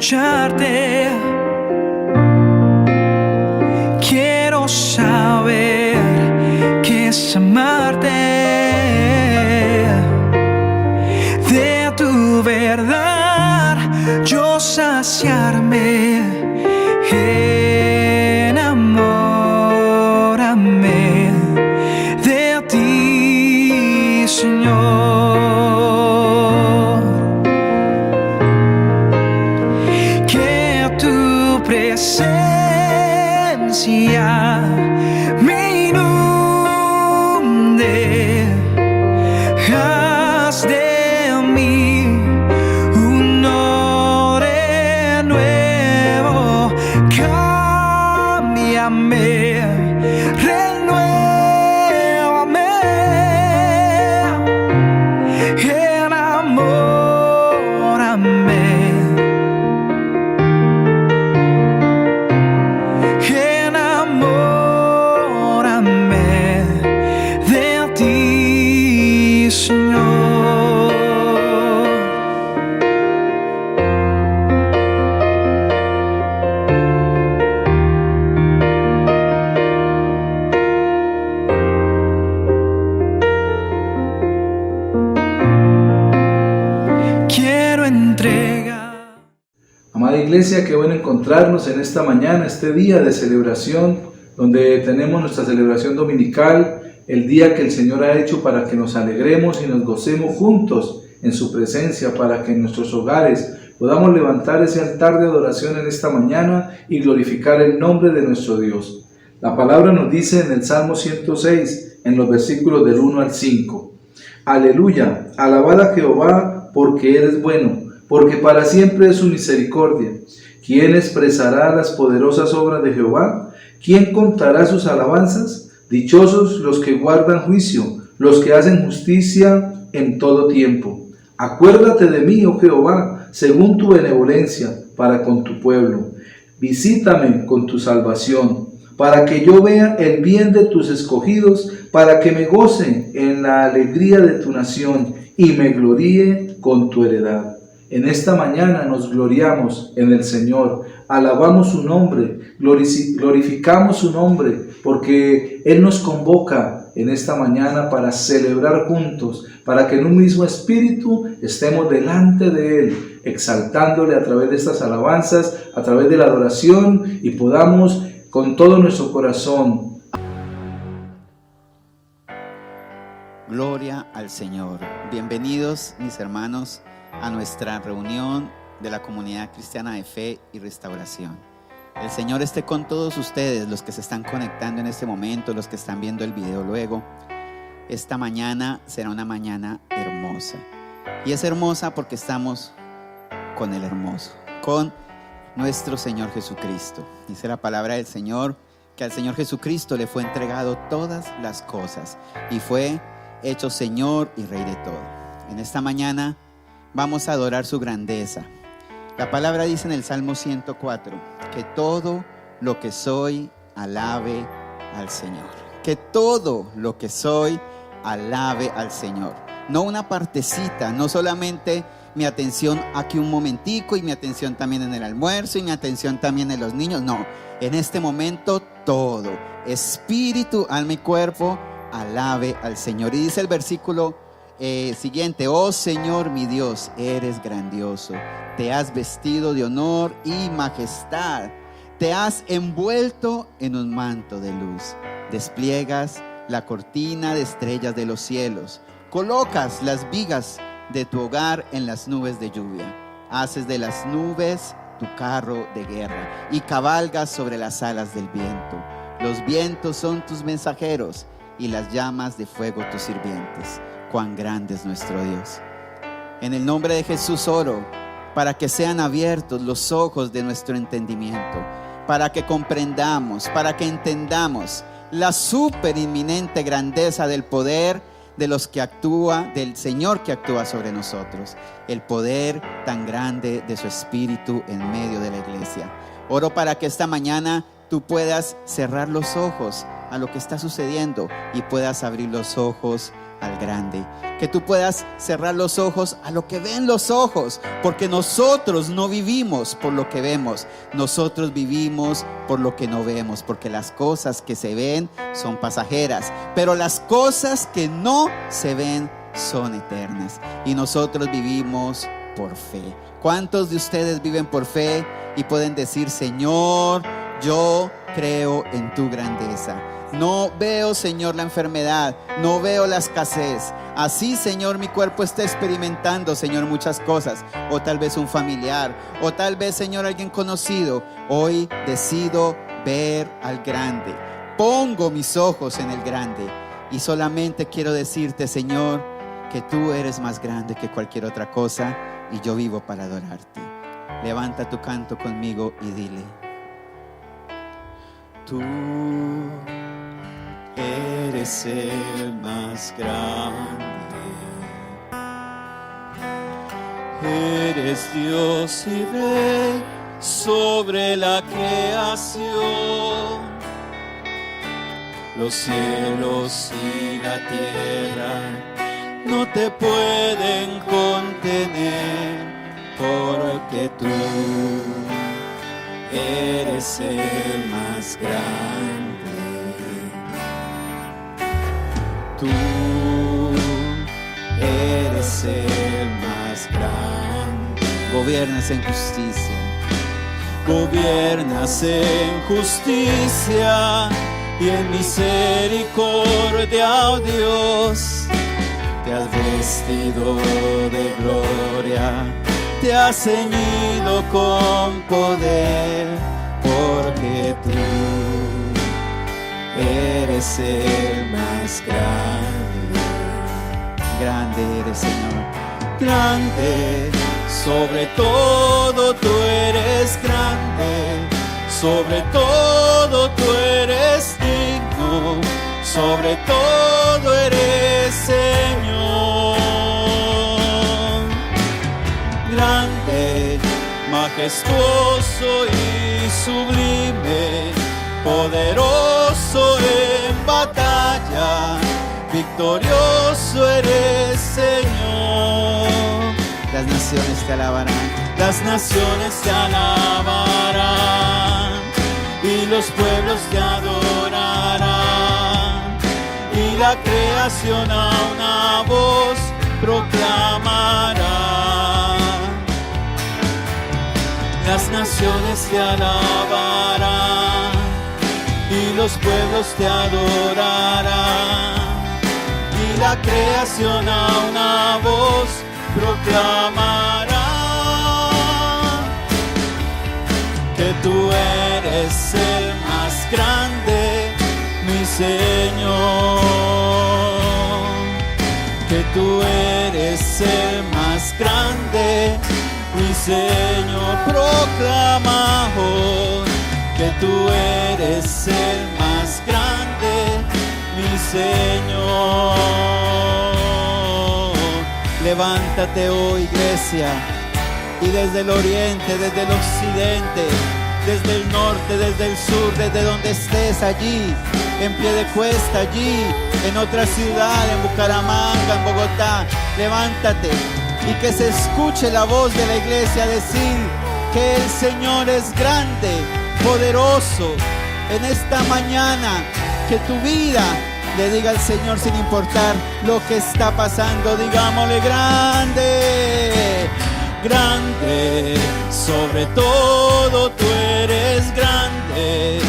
escucharte. Quiero saber qué es amarte. De tu verdad yo saciarme. Enamórame de ti, Señor. Que tu presencia me inunde. Haz de mí un odre nuevo. Cámbiame, renuévame, enamórame, enamórame de ti, Señor. Quiero entregar. Amada Iglesia, qué bueno encontrarnos en esta mañana, este día de celebración, donde tenemos nuestra celebración dominical, el día que el Señor ha hecho para que nos alegremos y nos gocemos juntos en su presencia, para que en nuestros hogares podamos levantar ese altar de adoración en esta mañana y glorificar el nombre de nuestro Dios. La palabra nos dice en el Salmo 106, en los versículos del 1 al 5, Aleluya, alabad a Jehová porque Él es bueno, porque para siempre es su misericordia. ¿Quién expresará las poderosas obras de Jehová? ¿Quién contará sus alabanzas? Dichosos los que guardan juicio, los que hacen justicia en todo tiempo. Acuérdate de mí, oh Jehová, según tu benevolencia para con tu pueblo. Visítame con tu salvación, para que yo vea el bien de tus escogidos, para que me goce en la alegría de tu nación y me gloríe con tu heredad. En esta mañana nos gloriamos en el Señor, alabamos su nombre, glorificamos su nombre, porque Él nos convoca en esta mañana para celebrar juntos, para que en un mismo espíritu estemos delante de Él, exaltándole a través de estas alabanzas, a través de la adoración, y podamos con todo nuestro corazón. Gloria al Señor. Bienvenidos, mis hermanos, a nuestra reunión de la Comunidad Cristiana de Fe y Restauración. El Señor esté con todos ustedes, los que se están conectando en este momento, los que están viendo el video luego. Esta mañana será una mañana hermosa. Y es hermosa porque estamos con el hermoso, con nuestro Señor Jesucristo. Dice la palabra del Señor que al Señor Jesucristo le fue entregado todas las cosas y fue hecho Señor y Rey de todo. En esta mañana vamos a adorar su grandeza. La palabra dice en el Salmo 104 que todo lo que soy alabe al Señor. Que todo lo que soy alabe al Señor. No una partecita, no solamente mi atención aquí un momentico y mi atención también en el almuerzo y mi atención también en los niños. No, en este momento todo, espíritu, alma y cuerpo, alabe al Señor. Y dice el versículo siguiente: oh Señor mi Dios, eres grandioso, te has vestido de honor y majestad, te has envuelto en un manto de luz, despliegas la cortina de estrellas de los cielos, colocas las vigas de tu hogar en las nubes de lluvia, haces de las nubes tu carro de guerra y cabalgas sobre las alas del viento. Los vientos son tus mensajeros y las llamas de fuego tus sirvientes. Cuán grande es nuestro Dios. En el nombre de Jesús oro para que sean abiertos los ojos de nuestro entendimiento, para que comprendamos, para que entendamos la súper inminente grandeza del poder de los que actúa, del Señor que actúa sobre nosotros, el poder tan grande de su Espíritu en medio de la iglesia. Oro para que esta mañana tú puedas cerrar los ojos a lo que está sucediendo y puedas abrir los ojos al grande. Que tú puedas cerrar los ojos a lo que ven los ojos, porque nosotros no vivimos por lo que vemos, nosotros vivimos por lo que no vemos, porque las cosas que se ven son pasajeras, pero las cosas que no se ven son eternas, y nosotros vivimos por fe. ¿Cuántos de ustedes viven por fe y pueden decir: Señor, yo creo en tu grandeza? No veo, Señor, la enfermedad, no veo la escasez. Así, Señor, mi cuerpo está experimentando, Señor, muchas cosas. O tal vez un familiar, o tal vez, Señor, alguien conocido. Hoy decido ver al grande. Pongo mis ojos en el grande. Y solamente quiero decirte, Señor, que tú eres más grande que cualquier otra cosa, y yo vivo para adorarte. Levanta tu canto conmigo y dile: tú eres el más grande, eres Dios y Rey sobre la creación. Los cielos y la tierra no te pueden contener, porque tú eres el más grande. Tú eres el más grande. Gobiernas en justicia. Gobiernas en justicia y en misericordia, oh Dios. Te has vestido de gloria, te has ceñido con poder, porque tú eres el más grande. Grande eres, Señor. Grande, sobre todo tú eres grande. Sobre todo tú eres digno. Sobre todo eres Señor. Grande, majestuoso y sublime, poderoso en batalla, victorioso eres, Señor. Las naciones te alabarán, las naciones te alabarán, y los pueblos te adorarán, y la creación a una voz proclamará. Las naciones te alabarán, y los pueblos te adorarán, y la creación a una voz proclamará que tú eres el más grande, mi Señor, que tú eres el más grande, mi Señor. Proclama hoy que tú eres el más grande, mi Señor. Levántate hoy, iglesia, y desde el oriente, desde el occidente, desde el norte, desde el sur, desde donde estés, allí, en Piedecuesta, allí, en otra ciudad, en Bucaramanga, en Bogotá, levántate y que se escuche la voz de la iglesia decir que el Señor es grande, poderoso. En esta mañana, que tu vida le diga al Señor, sin importar lo que está pasando, digámosle: grande, grande, sobre todo tú eres grande,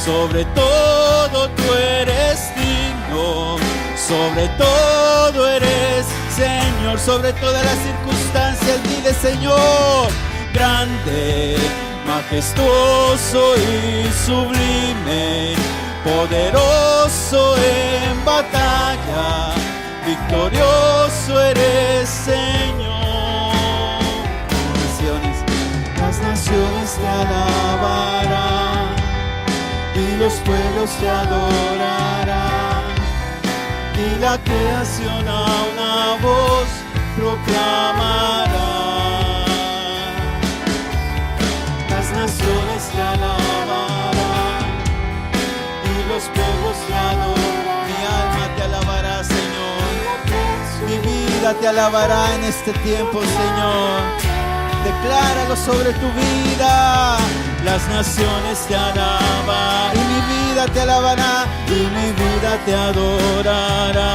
sobre todo tú eres digno, sobre todo eres Señor, sobre todas las circunstancias. Dile: Señor, grande, majestuoso y sublime, poderoso en batalla, victorioso eres, Señor. Las naciones te alabarán, y los pueblos te adorarán, y la creación a una voz proclamará. Las naciones te alabarán, y los pueblos te adorarán. Mi alma te alabará, Señor. Mi vida te alabará en este tiempo, Señor. Decláralo sobre tu vida. Las naciones te alaban y mi vida te alabará y mi vida te adorará.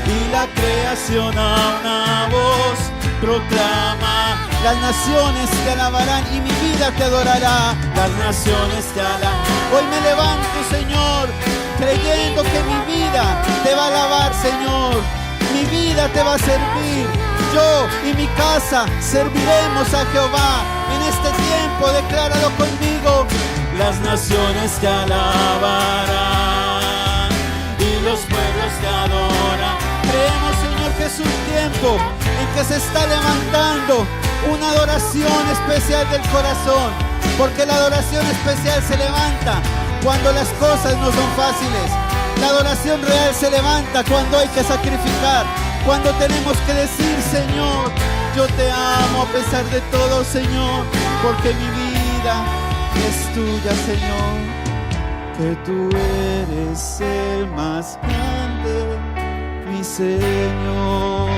Y la creación a una voz proclama. Las naciones te alabarán y mi vida te adorará. Las naciones te alabarán. Hoy me levanto, Señor, creyendo que mi vida te va a alabar, Señor. Mi vida te va a servir. Yo y mi casa serviremos a Jehová. En este tiempo, decláralo conmigo. Las naciones te alabarán y los pueblos te adoran. Creemos, Señor, que es un tiempo en que se está levantando una adoración especial del corazón, porque la adoración especial se levanta cuando las cosas no son fáciles. La adoración real se levanta cuando hay que sacrificar, cuando tenemos que decir, Señor, yo te amo a pesar de todo, Señor, porque mi vida es tuya, Señor, que tú eres el más grande, mi Señor.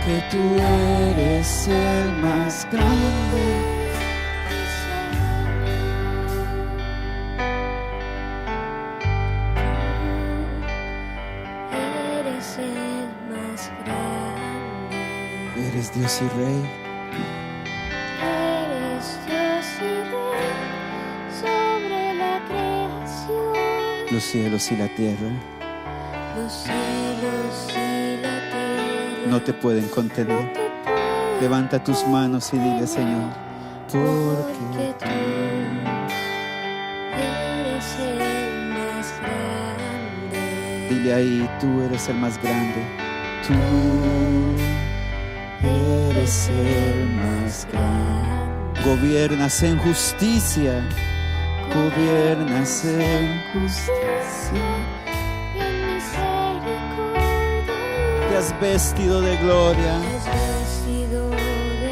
Que tú eres el más grande. Eres el más grande. Eres Dios y Rey. Eres Dios y Rey sobre la creación. Los cielos y la tierra Los cielos y la tierra no te pueden contener. no te pueden Levanta tus manos y dile, Señor, porque tú eres el más grande. dile ahí, tú eres el más grande. Tú eres el más grande. Gobiernas en justicia. Gobiernas en justicia y en misericordia. Te has vestido de gloria. Te has vestido de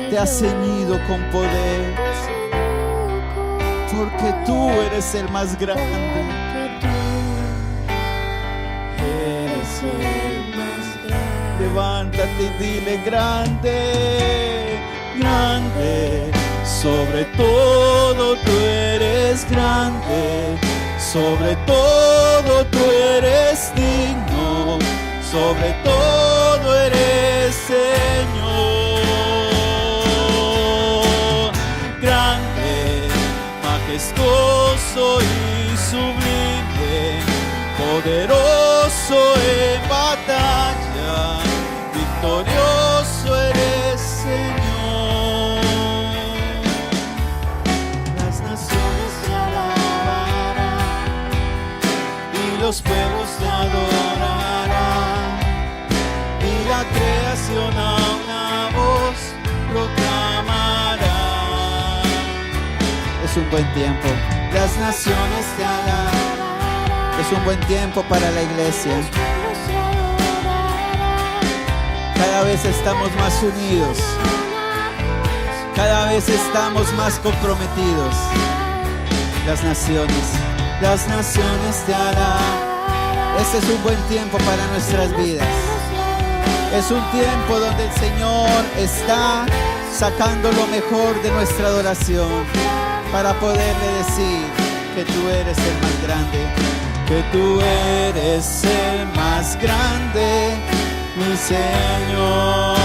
Te has gloria. ceñido con poder. Te has ceñido con Porque poder. tú eres el más grande. Porque tú eres el más grande. Levántate y dile, grande, grande. Sobre todo tú eres grande. Sobre todo tú eres digno. Sobre todo eres Señor. Grande, majestuoso y sublime, poderoso en batalla, victorioso eres, Señor. Las naciones te alabarán y los pueblos te adorarán, y la creación a una voz proclamará. Es un buen tiempo. Las naciones te alabarán. Es un buen tiempo para la iglesia. Cada vez estamos más unidos. Cada vez estamos más comprometidos. Las naciones te alaban. Este es un buen tiempo para nuestras vidas. Es un tiempo donde el Señor está sacando lo mejor de nuestra adoración para poderle decir que tú eres el más grande, que tú eres el más grande, mi Señor,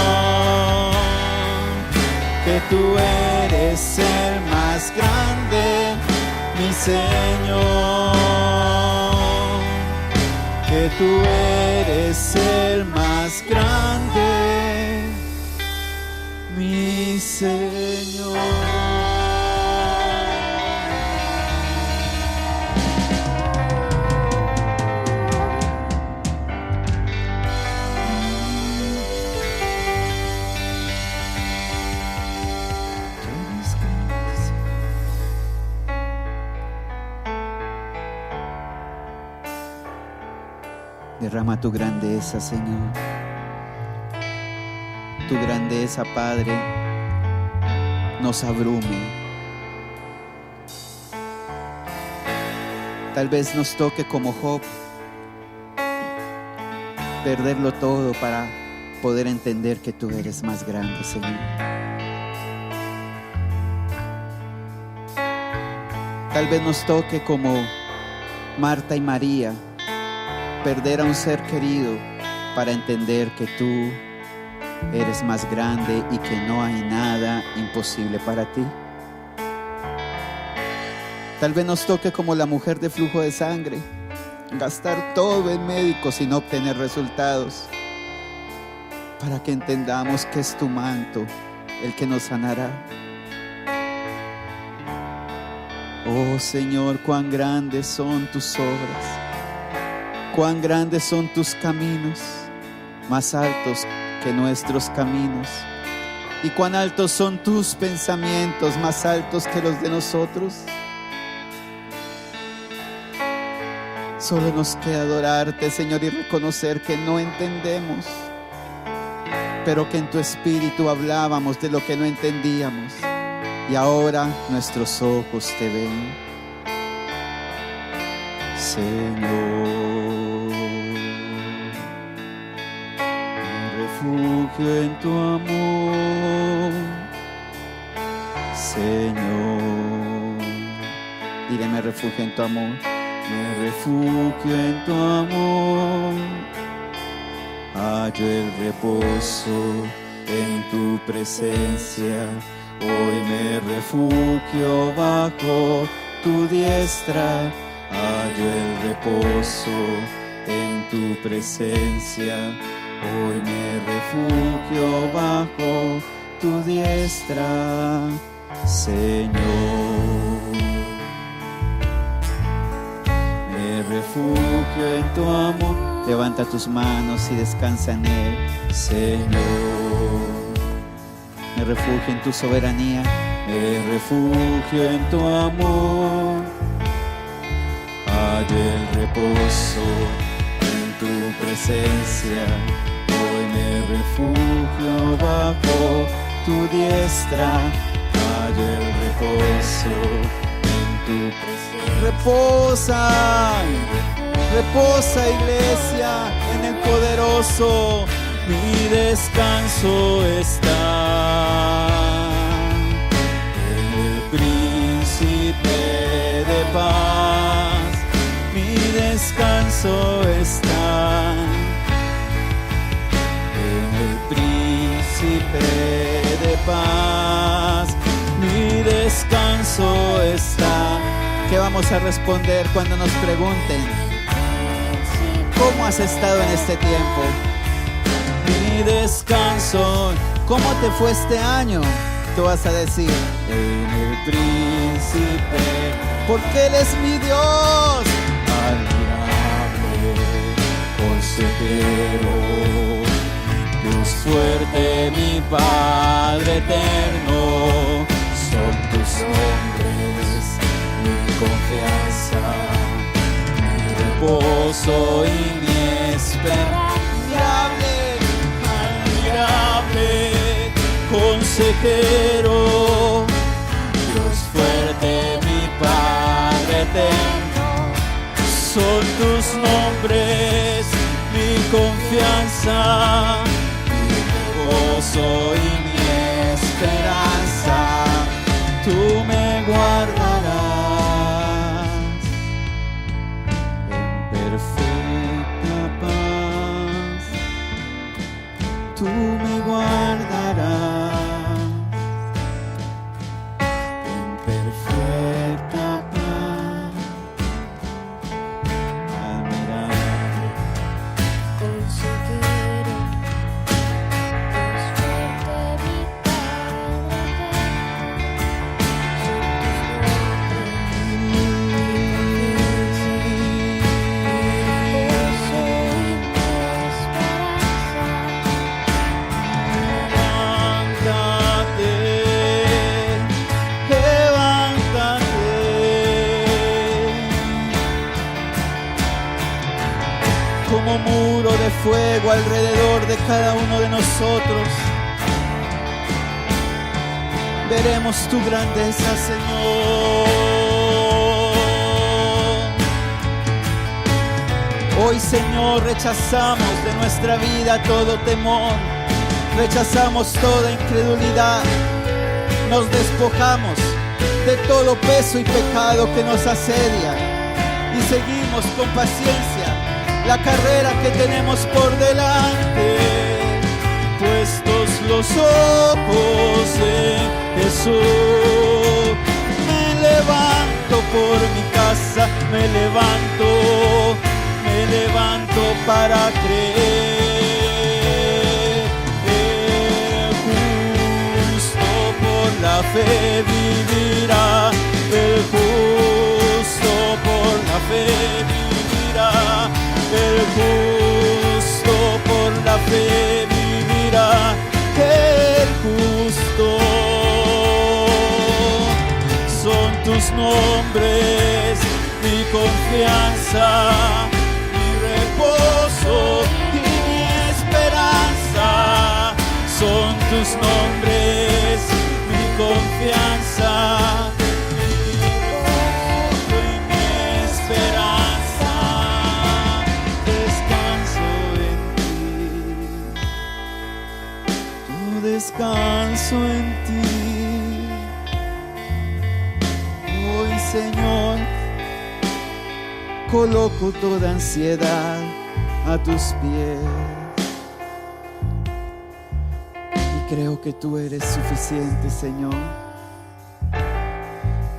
que tú eres el más grande, mi Señor, que tú eres el más grande, mi Señor. Derrama tu grandeza, Señor. Tu grandeza, Padre. nos abrume. Tal vez nos toque como Job perderlo todo para poder entender que tú eres más grande, Señor. Tal vez nos toque como Marta y María perder a un ser querido para entender que tú eres más grande y que no hay nada imposible para ti. Tal vez nos toque como la mujer de flujo de sangre, gastar todo en médicos sin obtener resultados, para que entendamos que es tu manto el que nos sanará. Oh Señor, cuán grandes son tus obras, cuán grandes son tus caminos, más altos que nuestros caminos, y cuán altos son tus pensamientos, más altos que los de nosotros. Solo nos queda adorarte, Señor, y reconocer que no entendemos, pero que en tu espíritu hablábamos de lo que no entendíamos, y ahora nuestros ojos te ven. Señor, me refugio en tu amor. Señor, dile, me refugio en tu amor. Me refugio en tu amor, hallo el reposo en tu presencia. Hoy me refugio bajo tu diestra, hallo el reposo en tu presencia. Hoy me refugio bajo tu diestra, Señor. Refugio en tu amor. Levanta tus manos y descansa en él, Señor. Me refugio en tu soberanía. Me refugio en tu amor. Hallo el reposo en tu presencia. Hoy me refugio bajo tu diestra. Hallo el reposo en tu presencia. Reposa, reposa, iglesia, en el poderoso. Mi descanso está en el príncipe de paz. Mi descanso está en el príncipe de paz. Mi descanso está. ¿Qué vamos a responder cuando nos pregunten cómo has estado en este tiempo? Mi descanso, ¿cómo te fue este año? Tú vas a decir, en el príncipe, porque Él es mi Dios, admirable, consejero, Dios fuerte, mi Padre eterno, son tus nombres. Mi confianza, mi reposo y mi esperanza. Admirable, consejero, Dios fuerte, mi Padre eterno. Son tus nombres, mi confianza, mi reposo y mi esperanza. Tú me guardarás. Tú me guardarás en perfecta paz. Admirable, consejero, Dios fuerte, mi Padre como muro de fuego alrededor de cada uno de nosotros. veremos tu grandeza, Señor. Hoy, Señor, rechazamos de nuestra vida todo temor, rechazamos toda incredulidad, nos despojamos de todo peso y pecado que nos asedia y seguimos con paciencia la carrera que tenemos por delante, puestos los ojos en Jesús. Me levanto por mi casa, me levanto para creer. El justo por la fe vivirá, el justo por la fe vivirá, el justo por la fe vivirá, el justo. Son tus nombres, mi confianza, mi reposo y mi esperanza. Son tus nombres, mi confianza, mi reposo y mi esperanza. Descanso en ti, yo descanso en ti. Hoy, Señor, coloco toda ansiedad a tus pies y creo que tú eres suficiente, Señor.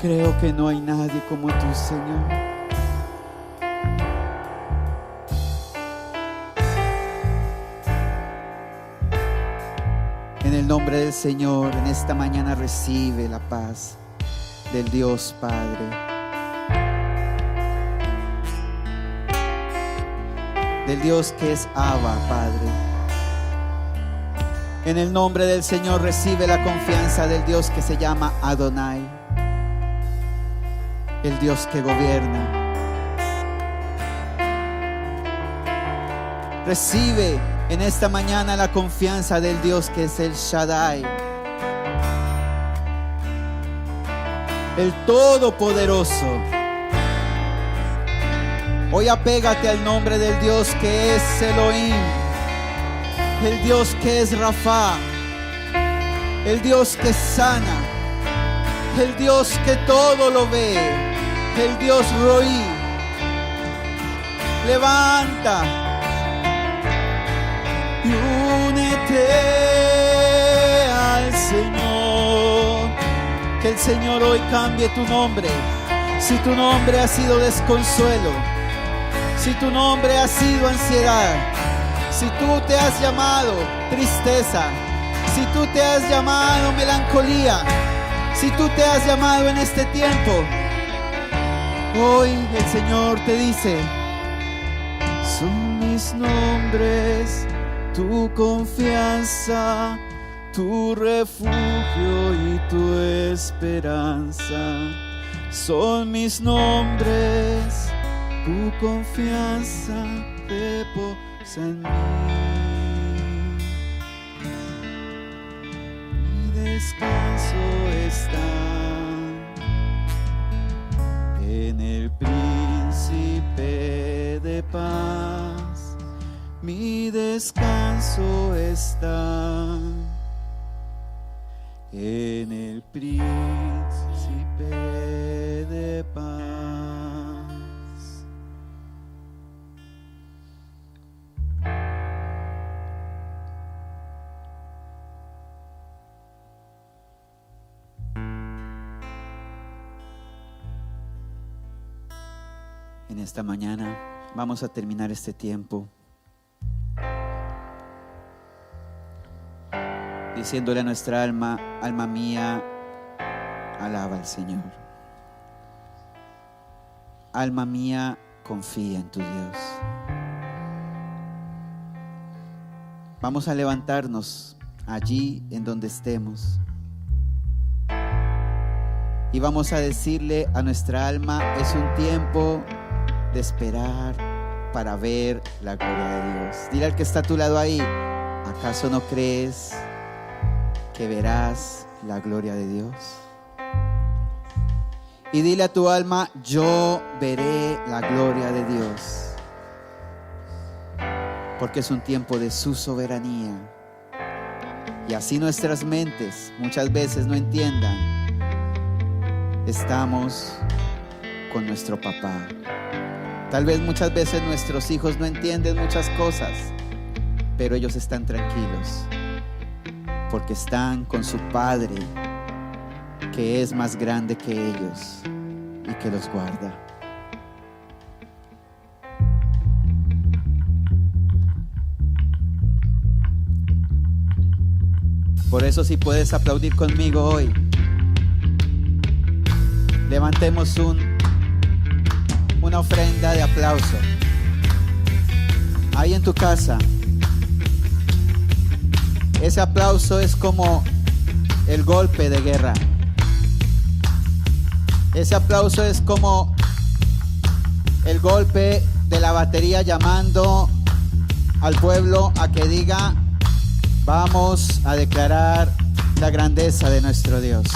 Creo que no hay nadie como tú, Señor. En el nombre del Señor, en esta mañana recibe la paz del Dios Padre, del Dios que es Abba, Padre. En el nombre del Señor recibe la confianza del Dios que se llama Adonai, el Dios que gobierna. Recibe en esta mañana la confianza del Dios que es el Shaddai, el Todopoderoso. Hoy apégate al nombre del Dios que es Elohim, el Dios que es Rafa, el Dios que sana, el Dios que todo lo ve, el Dios Roí. Levanta y únete al Señor. Que el Señor hoy cambie tu nombre. Si tu nombre ha sido desconsuelo, si tu nombre ha sido ansiedad, si tú te has llamado tristeza, si tú te has llamado melancolía, si tú te has llamado en este tiempo, hoy el Señor te dice: son mis nombres, tu confianza, tu refugio y tu esperanza. Son mis nombres, tu confianza reposa en mí. Mi descanso está en el príncipe de paz. Mi descanso está en el príncipe de paz. En esta mañana vamos a terminar este tiempo diciéndole a nuestra alma: alma mía, alaba al Señor. Alma mía, confía en tu Dios. Vamos a levantarnos allí en donde estemos y vamos a decirle a nuestra alma: es un tiempo de esperar para ver la gloria de Dios. Dile al que está a tu lado ahí: ¿acaso no crees que verás la gloria de Dios. Y dile a tu alma, yo veré la gloria de Dios. Porque es un tiempo de su soberanía. Y así nuestras mentes muchas veces no entiendan, estamos con nuestro papá. Tal vez muchas veces nuestros hijos no entienden muchas cosas, pero ellos están tranquilos porque están con su Padre, que es más grande que ellos y que los guarda. Por eso, si puedes aplaudir conmigo hoy, levantemos una ofrenda de aplauso. Ahí en tu casa, ese aplauso es como el golpe de guerra. Ese aplauso es como el golpe de la batería llamando al pueblo a que diga: vamos a declarar la grandeza de nuestro Dios.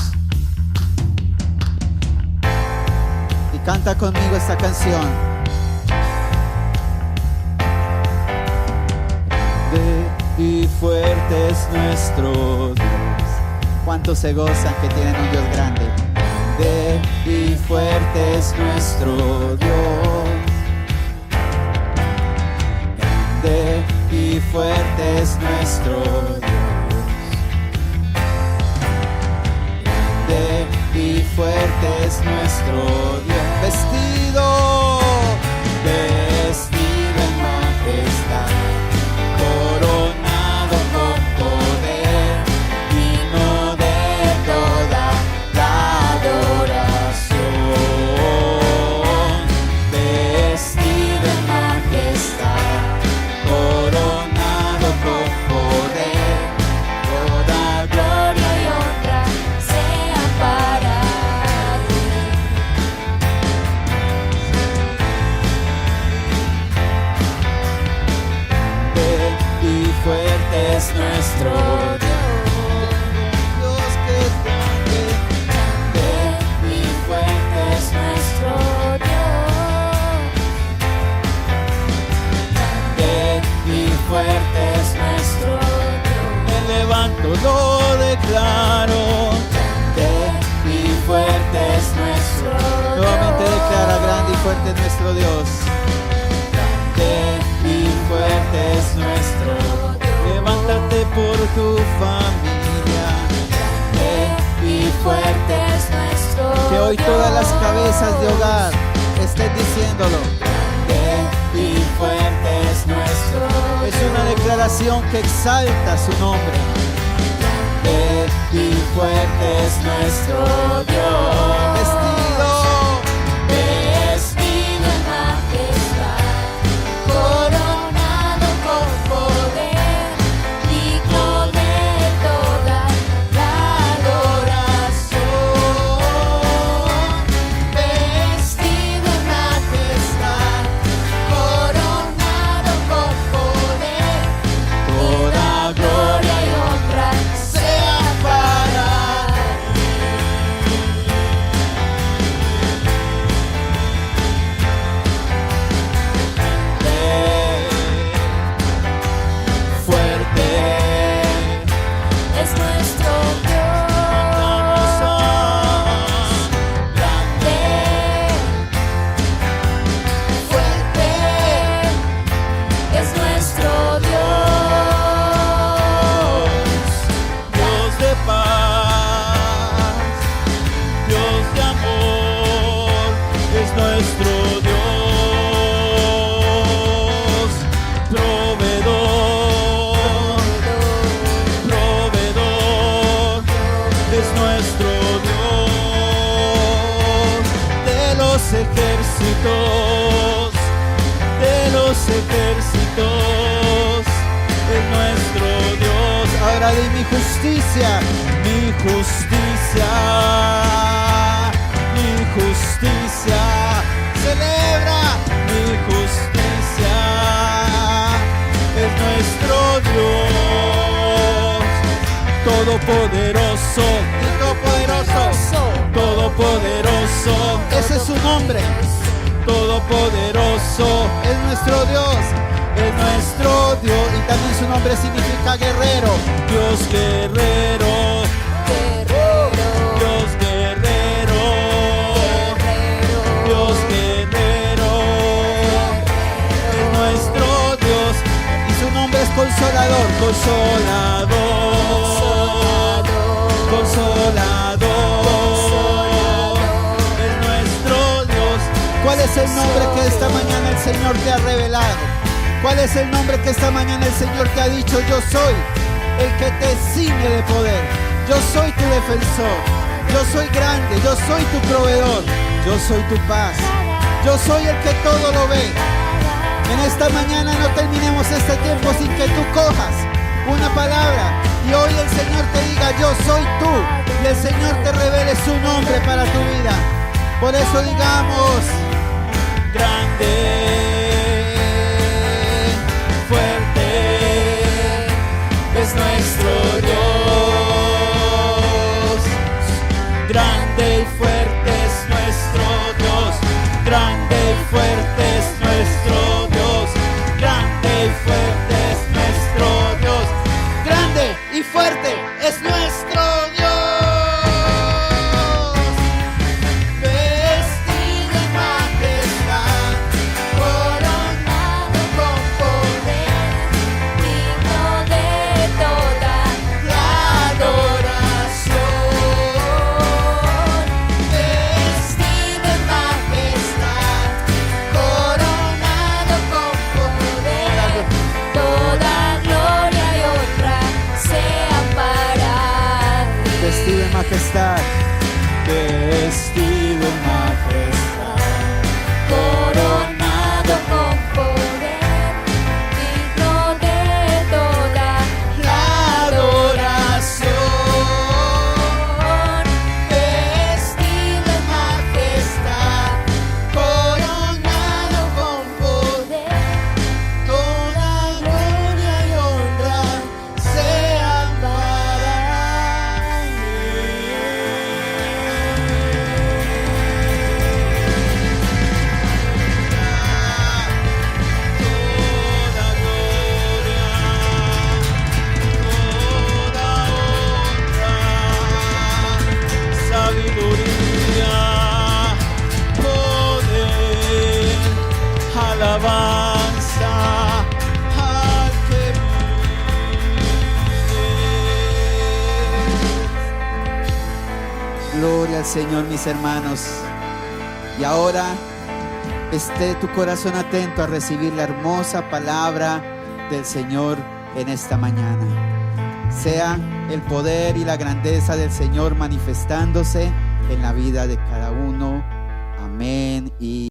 Y canta conmigo esta canción. Grande y fuerte es nuestro Dios. ¿Cuántos se gozan que tienen un Dios grande? Grande y fuerte es nuestro Dios. Grande y fuerte es nuestro Dios. Grande y fuerte es nuestro Dios. Vestido en majestad, coronado con poder, digno de toda la adoración. Vestido en majestad, coronado con poder, toda gloria y honra sea para ti. Grande y fuerte es nuestro Dios. Dios que es grande. Grande y fuerte es nuestro Dios. Grande y fuerte es nuestro Dios. Me levanto, lo declaro. Grande y fuerte es nuestro Dios. Nuevamente declara: grande y fuerte es nuestro Dios. Grande y fuerte es nuestro Dios. Levántate por tu familia. Grande y fuerte es nuestro Dios. Que hoy todas las cabezas de hogar estén diciéndolo. Grande y fuerte es nuestro Dios. Es una declaración que exalta su nombre. Grande y fuerte es nuestro Dios. Vestido en majestad, coronado con poder, digno de toda la adoración. Vestido en majestad, coronado con poder, toda gloria y honra sea para fuerte es nuestro Dios. Grande, fuerte es nuestro Dios. Dios de paz, Dios de amor, es nuestro Dios. Proveedor, es nuestro Dios. De los ejércitos, es nuestro Dios. Ahora di: mi justicia, mi justicia, mi justicia. Celebra: mi justicia es nuestro Dios. Todopoderoso poderoso, es nuestro Dios, es nuestro Dios. Y también su nombre significa guerrero, Dios guerrero, Dios guerrero, Dios guerrero, es nuestro Dios. Y su nombre es consolador, consolador, consolador, es nuestro Dios. ¿Cuál es el nombre que esta mañana el Señor te ha revelado? ¿Cuál es el nombre que esta mañana el Señor te ha dicho? Yo soy el que te ciñe de poder, yo soy tu defensor, yo soy grande, yo soy tu proveedor, yo soy tu paz, yo soy el que todo lo ve. En esta mañana no terminemos este tiempo sin que tú cojas una palabra y hoy el Señor te diga yo soy tú, y el Señor te revele su nombre para tu vida. Por eso digamos: grande, fuerte es nuestro Dios, grande y fuerte es nuestro Dios, grande y fuerte es nuestro Dios, grande y fuerte es nuestro Dios, grande y fuerte es nuestro Dios. Vestido en majestad, Coronado con poder, digno de toda la adoración. vestido en majestad, coronado con poder, toda gloria y honra sean para ti. Vestido en majestad, vestido en majestad, Coronado con poder, digno de toda la adoración. vestido en majestad, Coronado con poder, toda gloria y honra sean para toda gloria, toda honra, sabiduría, poder, alabanza al que vive. Gloria al Señor, mis hermanos. Y ahora esté tu corazón atento a recibir la hermosa palabra del Señor en esta mañana. Sea el poder y la grandeza del Señor manifestándose en la vida de cada uno. Amén. Y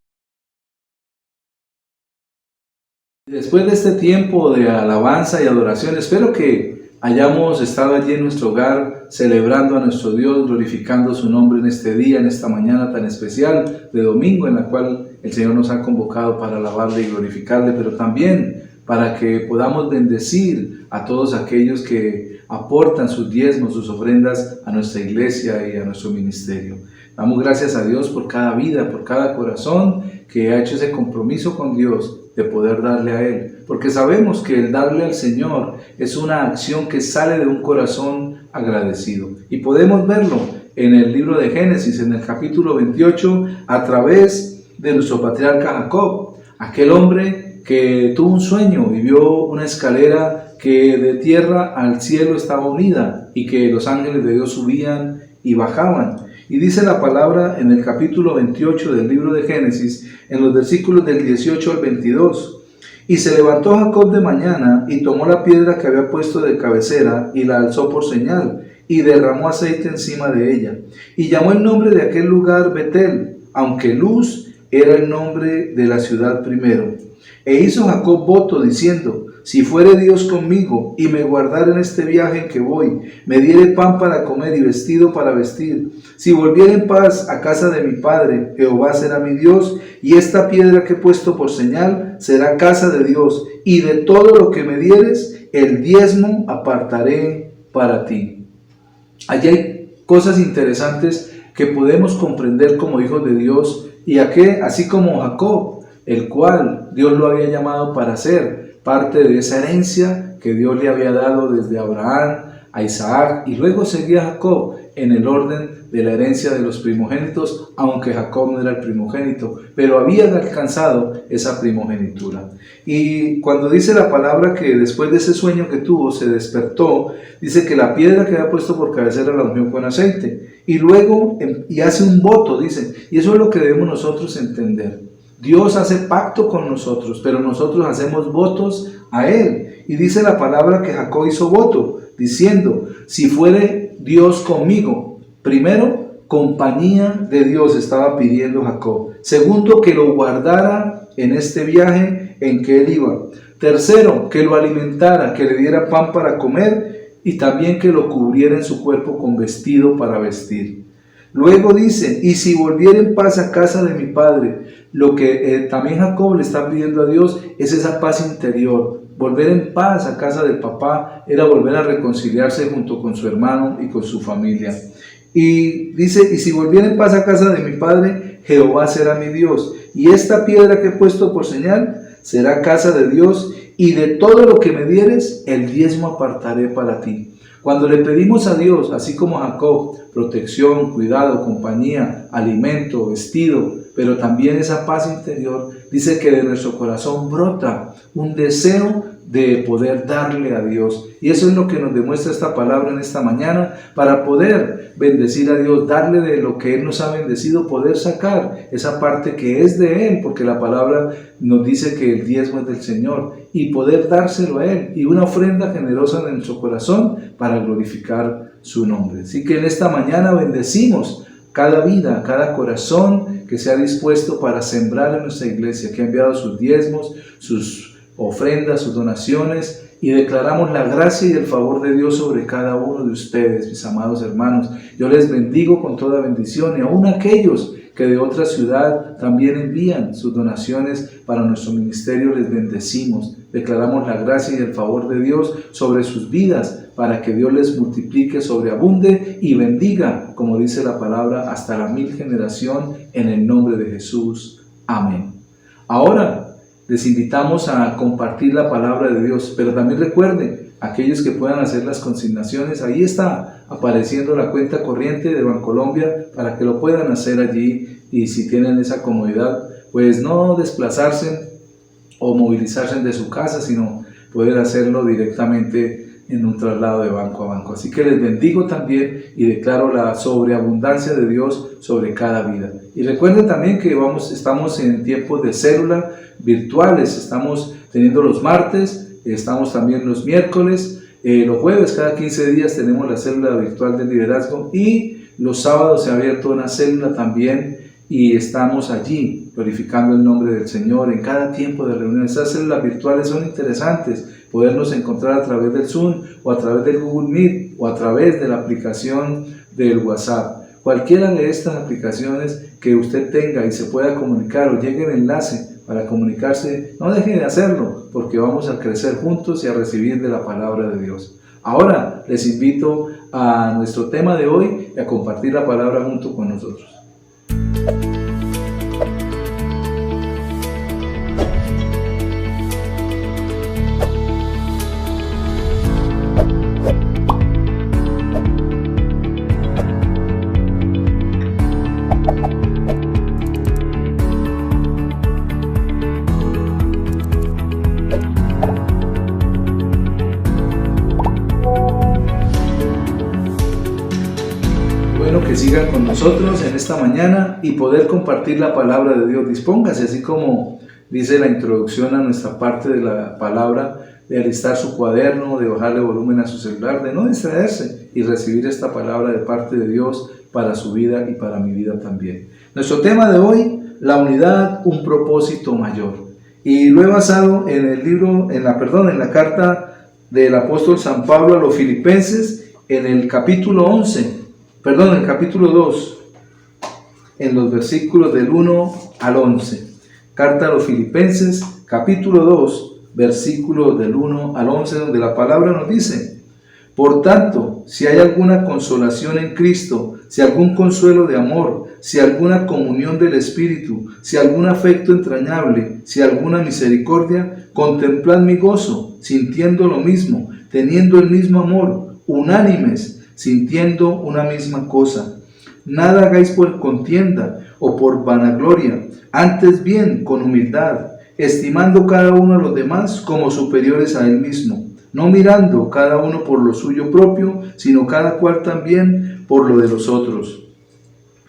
Después de este tiempo de alabanza y adoración, espero que hayamos estado allí en nuestro hogar celebrando a nuestro Dios, glorificando su nombre en este día, en esta mañana tan especial de domingo, en la cual el Señor nos ha convocado para alabarle y glorificarle, pero también para que podamos bendecir a todos aquellos que aportan sus diezmos, sus ofrendas a nuestra iglesia y a nuestro ministerio. Damos gracias a Dios por cada vida, por cada corazón que ha hecho ese compromiso con Dios de poder darle a Él, porque sabemos que el darle al Señor es una acción que sale de un corazón agradecido, y podemos verlo en el libro de Génesis, en el capítulo 28, a través de nuestro patriarca Jacob, aquel hombre que tuvo un sueño y vio una escalera que de tierra al cielo estaba unida y que los ángeles de Dios subían y bajaban. Y dice la palabra en el capítulo 28 del libro de Génesis, en los versículos del 18 al 22. Y se levantó Jacob de mañana y tomó la piedra que había puesto de cabecera y la alzó por señal y derramó aceite encima de ella. Y llamó el nombre de aquel lugar Betel, aunque Luz era el nombre de la ciudad primero. E hizo Jacob voto diciendo: si fuere Dios conmigo y me guardara en este viaje en que voy, me diere pan para comer y vestido para vestir, si volviera en paz a casa de mi padre, Jehová será mi Dios, y esta piedra que he puesto por señal será casa de Dios, y de todo lo que me dieres, el diezmo apartaré para ti. Allí hay cosas interesantes que podemos comprender como hijos de Dios, y así como Jacob el cual Dios lo había llamado para ser parte de esa herencia que Dios le había dado desde Abraham a Isaac, y luego seguía Jacob en el orden de la herencia de los primogénitos, aunque Jacob no era el primogénito, pero había alcanzado esa primogenitura. Y cuando dice la palabra que después de ese sueño que tuvo se despertó, dice que la piedra que había puesto por cabecera la ungió con aceite, y luego y hace un voto, dice, y eso es lo que debemos nosotros entender. Dios hace pacto con nosotros, pero nosotros hacemos votos a Él. Y dice la palabra que Jacob hizo voto, diciendo, si fuere Dios conmigo. Primero, compañía de Dios estaba pidiendo Jacob. Segundo, que lo guardara en este viaje en que él iba. Tercero, que lo alimentara, que le diera pan para comer y también que lo cubriera en su cuerpo con vestido para vestir. Luego dice, y si volviera en paz a casa de mi padre. Lo que también Jacob le está pidiendo a Dios es esa paz interior. Volver en paz a casa del papá era volver a reconciliarse junto con su hermano y con su familia. Y dice, y si volviera en paz a casa de mi padre, Jehová será mi Dios. Y esta piedra que he puesto por señal será casa de Dios, y de todo lo que me dieres, el diezmo apartaré para ti. Cuando le pedimos a Dios, así como a Jacob, protección, cuidado, compañía, alimento, vestido, pero también esa paz interior, dice que de nuestro corazón brota un deseo de poder darle a Dios. Y eso es lo que nos demuestra esta palabra en esta mañana, para poder bendecir a Dios, darle de lo que Él nos ha bendecido, poder sacar esa parte que es de Él, porque la palabra nos dice que el diezmo es del Señor, y poder dárselo a Él, y una ofrenda generosa de nuestro corazón para glorificar su nombre. Así que en esta mañana bendecimos cada vida, cada corazón que se ha dispuesto para sembrar en nuestra iglesia, que ha enviado sus diezmos, sus ofrendas, sus donaciones, y declaramos la gracia y el favor de Dios sobre cada uno de ustedes, mis amados hermanos. Yo les bendigo con toda bendición, y aún aquellos que de otra ciudad también envían sus donaciones para nuestro ministerio, les bendecimos. Declaramos la gracia y el favor de Dios sobre sus vidas, para que Dios les multiplique, sobreabunde y bendiga, como dice la palabra, hasta la 1000 generación, en el nombre de Jesús. Amén. Ahora les invitamos a compartir la palabra de Dios, pero también recuerden, aquellos que puedan hacer las consignaciones, ahí está apareciendo la cuenta corriente de Bancolombia para que lo puedan hacer allí, y si tienen esa comodidad, pues no desplazarse o movilizarse de su casa, sino poder hacerlo directamente en un traslado de banco a banco. Así que les bendigo también y declaro la sobreabundancia de Dios sobre cada vida. Y recuerden también que estamos en tiempos de célula virtuales, estamos teniendo los martes, estamos también los miércoles, los jueves, cada 15 días tenemos la célula virtual de liderazgo, y los sábados se ha abierto una célula también, y estamos allí glorificando el nombre del Señor en cada tiempo de reunión. Estas células virtuales son interesantes, podernos encontrar a través del Zoom, o a través del Google Meet, o a través de la aplicación del WhatsApp. Cualquiera de estas aplicaciones que usted tenga y se pueda comunicar, o llegue el enlace para comunicarse, no deje de hacerlo, porque vamos a crecer juntos y a recibir de la palabra de Dios. Ahora les invito a nuestro tema de hoy y a compartir la palabra junto con nosotros. Que sigan con nosotros en esta mañana y poder compartir la palabra de Dios. Dispóngase, así como dice la introducción a nuestra parte de la palabra, de alistar su cuaderno, de bajarle volumen a su celular, de no distraerse y recibir esta palabra de parte de Dios para su vida y para mi vida también. Nuestro tema de hoy, la unidad, un propósito mayor. Y lo he basado en en la carta del apóstol San Pablo a los Filipenses, en el capítulo 2, en los versículos del 1 al 11. Carta a los Filipenses, capítulo 2, versículos del 1 al 11, donde la palabra nos dice: Por tanto, si hay alguna consolación en Cristo, si algún consuelo de amor, si alguna comunión del Espíritu, si algún afecto entrañable, si alguna misericordia, contemplad mi gozo, sintiendo lo mismo, teniendo el mismo amor, unánimes, sintiendo una misma cosa. Nada hagáis por contienda o por vanagloria, antes bien con humildad, estimando cada uno a los demás como superiores a él mismo, no mirando cada uno por lo suyo propio, sino cada cual también por lo de los otros.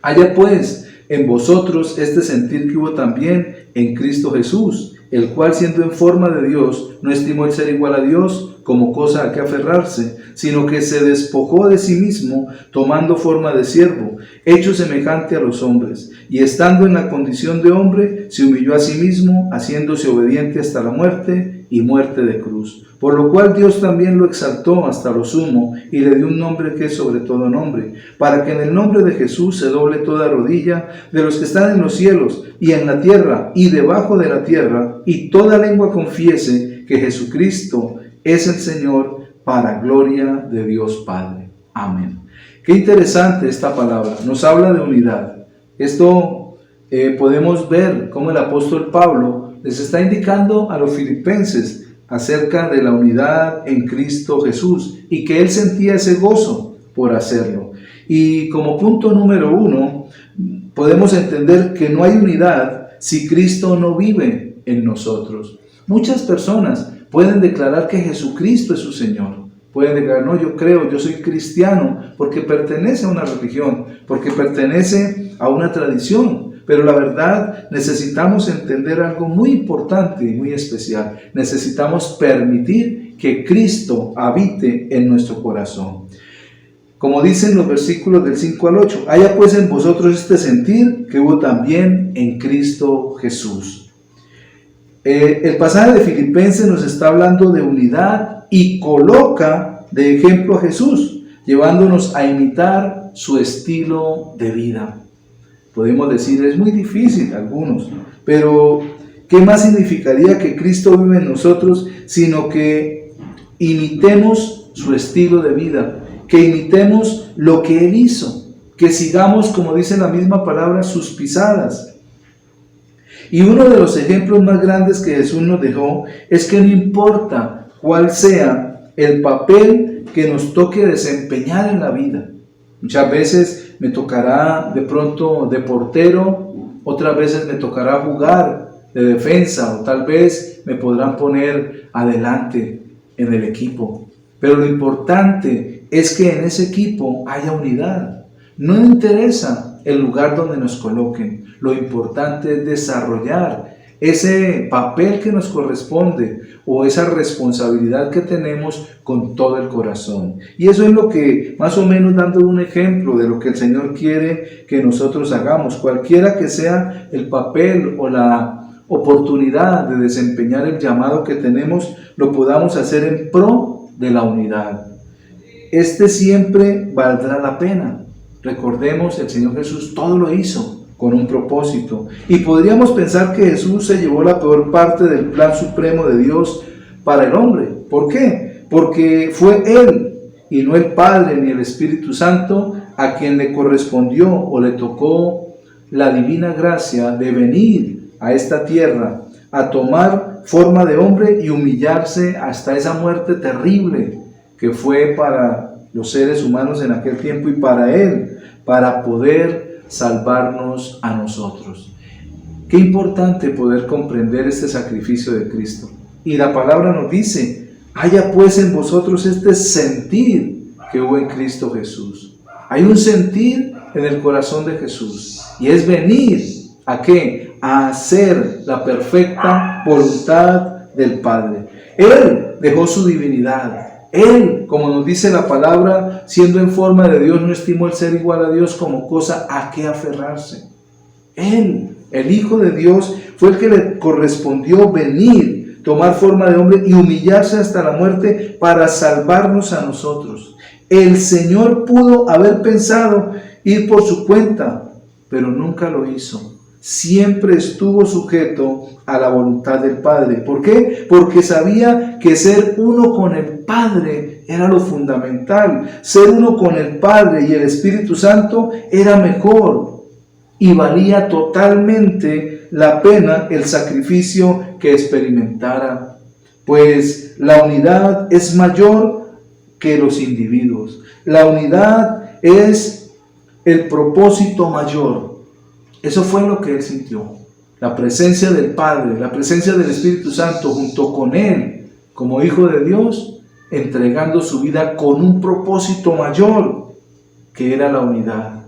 Haya pues en vosotros este sentir que hubo también en Cristo Jesús, el cual siendo en forma de Dios, no estimó el ser igual a Dios como cosa a que aferrarse, sino que se despojó de sí mismo, tomando forma de siervo, hecho semejante a los hombres, y estando en la condición de hombre, se humilló a sí mismo, haciéndose obediente hasta la muerte y muerte de cruz. Por lo cual Dios también lo exaltó hasta lo sumo, y le dio un nombre que es sobre todo nombre, para que en el nombre de Jesús se doble toda rodilla de los que están en los cielos, y en la tierra, y debajo de la tierra, y toda lengua confiese que Jesucristo es el Señor, para gloria de Dios Padre. Amén. Qué interesante esta palabra, nos habla de unidad. Esto podemos ver cómo el apóstol Pablo les está indicando a los filipenses acerca de la unidad en Cristo Jesús y que él sentía ese gozo por hacerlo. Y como punto número 1, podemos entender que no hay unidad si Cristo no vive en nosotros. Muchas personas pueden declarar que Jesucristo es su Señor. Pueden declarar, no, yo creo, yo soy cristiano porque pertenece a una religión, porque pertenece a una tradición. Pero la verdad, necesitamos entender algo muy importante y muy especial. Necesitamos permitir que Cristo habite en nuestro corazón. Como dicen los versículos del 5 al 8, haya pues en vosotros este sentir que hubo también en Cristo Jesús. El pasaje de Filipenses nos está hablando de unidad y coloca de ejemplo a Jesús, llevándonos a imitar su estilo de vida. Podemos decir, es muy difícil algunos, pero ¿qué más significaría que Cristo vive en nosotros, sino que imitemos su estilo de vida, que imitemos lo que Él hizo, que sigamos, como dice la misma palabra, sus pisadas? Y uno de los ejemplos más grandes que Jesús nos dejó es que no importa cuál sea el papel que nos toque desempeñar en la vida. Muchas veces me tocará de pronto de portero, otras veces me tocará jugar de defensa o tal vez me podrán poner adelante en el equipo. Pero lo importante es que en ese equipo haya unidad. No interesa el lugar donde nos coloquen, lo importante es desarrollar ese papel que nos corresponde o esa responsabilidad que tenemos con todo el corazón. Y eso es lo que, más o menos dando un ejemplo de lo que el Señor quiere que nosotros hagamos, cualquiera que sea el papel o la oportunidad de desempeñar el llamado que tenemos, lo podamos hacer en pro de la unidad. Este siempre valdrá la pena. Recordemos, el Señor Jesús todo lo hizo con un propósito. Y podríamos pensar que Jesús se llevó la peor parte del plan supremo de Dios para el hombre. ¿Por qué? Porque fue Él y no el Padre ni el Espíritu Santo a quien le correspondió o le tocó la divina gracia de venir a esta tierra a tomar forma de hombre y humillarse hasta esa muerte terrible que fue para los seres humanos en aquel tiempo y para Él, para poder salvarnos a nosotros. Qué importante poder comprender este sacrificio de Cristo. Y la palabra nos dice, haya pues en vosotros este sentir que hubo en Cristo Jesús. Hay un sentir en el corazón de Jesús y es venir ¿a qué? A hacer la perfecta voluntad del Padre. Él dejó su divinidad. Él, como nos dice la palabra, siendo en forma de Dios, no estimó el ser igual a Dios como cosa a que aferrarse. Él, el Hijo de Dios, fue el que le correspondió venir, tomar forma de hombre y humillarse hasta la muerte para salvarnos a nosotros. El Señor pudo haber pensado ir por su cuenta, pero nunca lo hizo. siempre estuvo sujeto a la voluntad del Padre. ¿Por qué? Porque sabía que ser uno con el Padre era lo fundamental. Ser uno con el Padre y el Espíritu Santo era mejor y valía totalmente la pena el sacrificio que experimentara. Pues la unidad es mayor que los individuos. La unidad es el propósito mayor. Eso fue lo que él sintió. La presencia del Padre, la presencia del Espíritu Santo junto con él, como Hijo de Dios, entregando su vida con un propósito mayor, que era la unidad.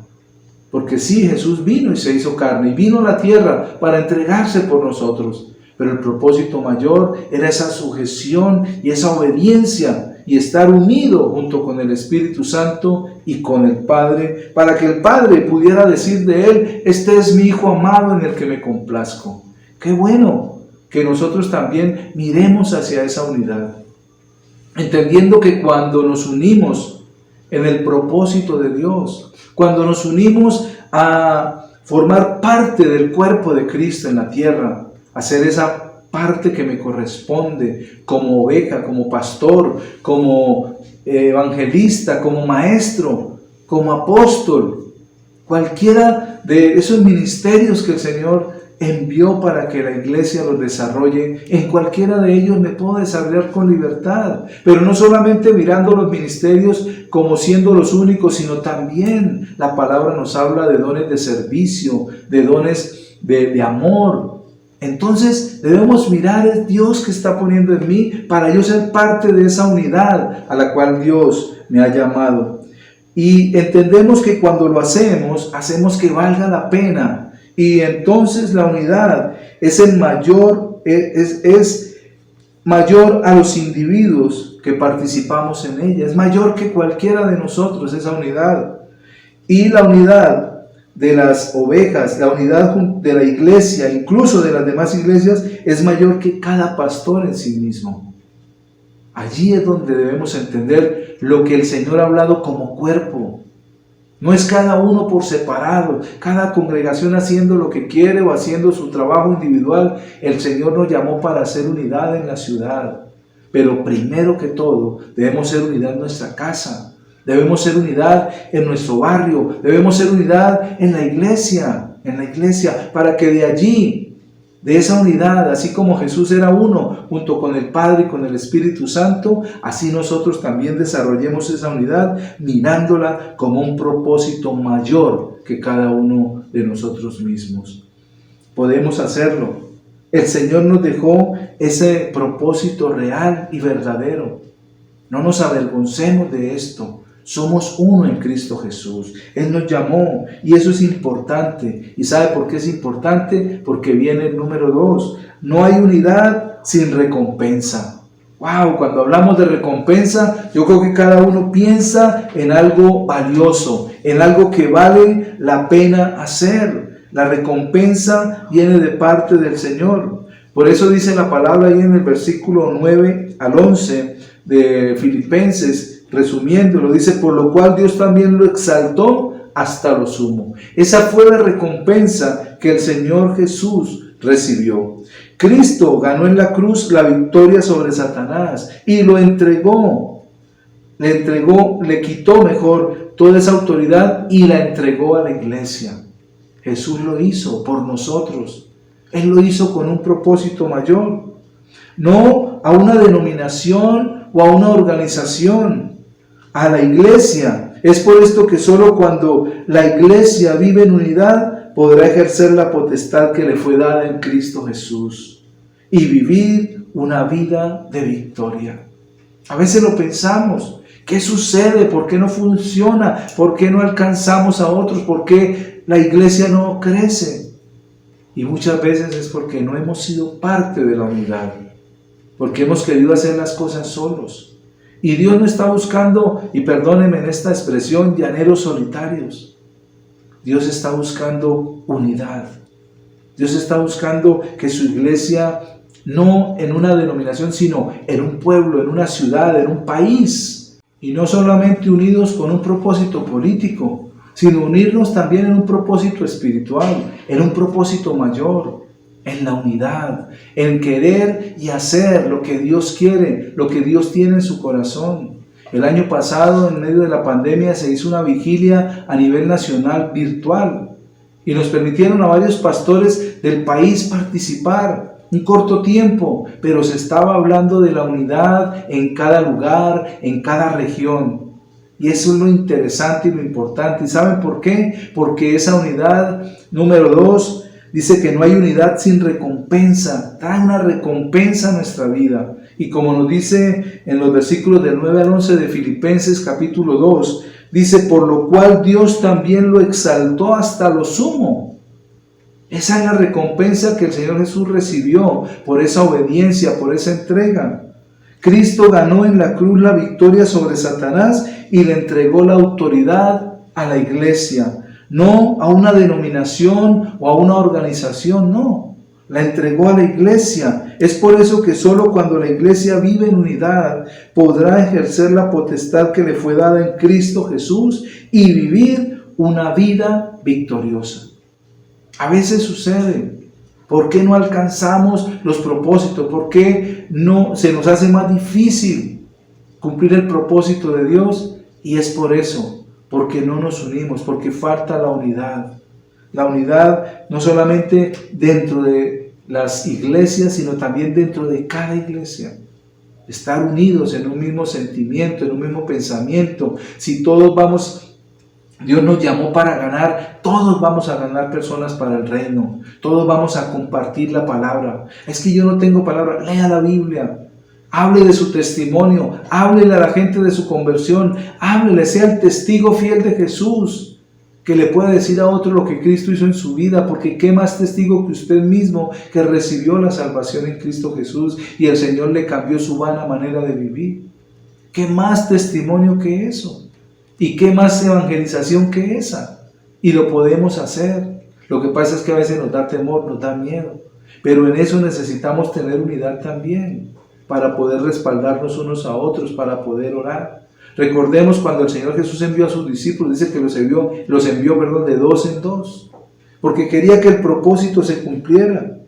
Porque sí, Jesús vino y se hizo carne, y vino a la tierra para entregarse por nosotros. Pero el propósito mayor era esa sujeción y esa obediencia, y estar unido junto con el Espíritu Santo y con el Padre, para que el Padre pudiera decir de él: este es mi Hijo amado en el que me complazco. Qué bueno que nosotros también miremos hacia esa unidad, entendiendo que cuando nos unimos en el propósito de Dios, cuando nos unimos a formar parte del cuerpo de Cristo en la tierra, hacer esa parte que me corresponde como oveja, como pastor, como evangelista, como maestro, como apóstol, cualquiera de esos ministerios que el Señor envió para que la iglesia los desarrolle, en cualquiera de ellos me puedo desarrollar con libertad, pero no solamente mirando los ministerios como siendo los únicos, sino también la palabra nos habla de dones de servicio, de dones de amor. Entonces debemos mirar el Dios que está poniendo en mí para yo ser parte de esa unidad a la cual Dios me ha llamado. Y entendemos que cuando lo hacemos que valga la pena. Y entonces la unidad es mayor a los individuos que participamos en ella. Es mayor que cualquiera de nosotros esa unidad. Y la unidad de las ovejas, la unidad de la iglesia, incluso de las demás iglesias, es mayor que cada pastor en sí mismo. Allí es donde debemos entender lo que el Señor ha hablado como cuerpo. No es cada uno por separado, cada congregación haciendo lo que quiere o haciendo su trabajo individual. El Señor nos llamó para hacer unidad en la ciudad. Pero primero que todo, debemos ser unidad en nuestra casa. Debemos ser unidad en nuestro barrio, debemos ser unidad en la iglesia, para que de allí, de esa unidad, así como Jesús era uno junto con el Padre y con el Espíritu Santo, así nosotros también desarrollemos esa unidad mirándola como un propósito mayor que cada uno de nosotros mismos. Podemos hacerlo. El Señor nos dejó ese propósito real y verdadero. No nos avergoncemos de esto. Somos uno en Cristo Jesús. Él nos llamó y eso es importante. ¿Y sabe por qué es importante? Porque viene el número 2. No hay unidad sin recompensa. ¡Wow! Cuando hablamos de recompensa, yo creo que cada uno piensa en algo valioso, en algo que vale la pena hacer. La recompensa viene de parte del Señor. Por eso dice la palabra ahí en el versículo 9 al 11 de Filipenses, resumiéndolo, dice: por lo cual Dios también lo exaltó hasta lo sumo. Esa fue la recompensa que el Señor Jesús recibió. Cristo ganó en la cruz la victoria sobre Satanás y lo entregó. Le quitó mejor toda esa autoridad y la entregó a la iglesia. Jesús lo hizo por nosotros. Él lo hizo con un propósito mayor. No a una denominación o a una organización, a la iglesia. Es por esto que solo cuando la iglesia vive en unidad podrá ejercer la potestad que le fue dada en Cristo Jesús y vivir una vida de victoria. A veces lo pensamos. ¿Qué sucede? ¿Por qué no funciona? ¿Por qué no alcanzamos a otros? ¿Por qué la iglesia no crece? Y muchas veces es porque no hemos sido parte de la unidad, porque hemos querido hacer las cosas solos. Y Dios no está buscando, y perdónenme en esta expresión, llaneros solitarios. Dios está buscando unidad. Dios está buscando que su iglesia, no en una denominación, sino en un pueblo, en una ciudad, en un país, y no solamente unidos con un propósito político, sino unirnos también en un propósito espiritual, en un propósito mayor, en la unidad, en querer y hacer lo que Dios quiere, lo que Dios tiene en su corazón. El año pasado, en medio de la pandemia, se hizo una vigilia a nivel nacional virtual y nos permitieron a varios pastores del país participar. Un corto tiempo, pero se estaba hablando de la unidad en cada lugar, en cada región. Y eso es lo interesante y lo importante. ¿Y saben por qué? Porque esa unidad, número 2, dice que no hay unidad sin recompensa. Trae una recompensa a nuestra vida. Y como nos dice en los versículos del 9 al 11 de Filipenses capítulo 2, dice, por lo cual Dios también lo exaltó hasta lo sumo. Esa es la recompensa que el Señor Jesús recibió por esa obediencia, por esa entrega. Cristo ganó en la cruz la victoria sobre Satanás y le entregó la autoridad a la iglesia, no a una denominación o a una organización, no, la entregó a la iglesia. Es por eso que solo cuando la iglesia vive en unidad podrá ejercer la potestad que le fue dada en Cristo Jesús y vivir una vida victoriosa. A veces sucede. ¿Por qué no alcanzamos los propósitos? ¿Por qué no se nos hace más difícil cumplir el propósito de Dios? Y es por eso, porque no nos unimos, porque falta la unidad. La unidad no solamente dentro de las iglesias, sino también dentro de cada iglesia. Estar unidos en un mismo sentimiento, en un mismo pensamiento. Si todos vamos... Dios nos llamó para ganar, todos vamos a ganar personas para el reino, todos vamos a compartir la palabra. Es que yo no tengo palabra, lea la Biblia, hable de su testimonio, háblele a la gente de su conversión, háblele, sea el testigo fiel de Jesús, que le pueda decir a otro lo que Cristo hizo en su vida, porque qué más testigo que usted mismo que recibió la salvación en Cristo Jesús y el Señor le cambió su vana manera de vivir. ¿Qué más testimonio que eso? ¿Y qué más evangelización que esa? Y lo podemos hacer. Lo que pasa es que a veces nos da temor, nos da miedo. Pero en eso necesitamos tener unidad también, para poder respaldarnos unos a otros, para poder orar. Recordemos cuando el Señor Jesús envió a sus discípulos, dice que los envió de 2 en 2, porque quería que el propósito se cumpliera.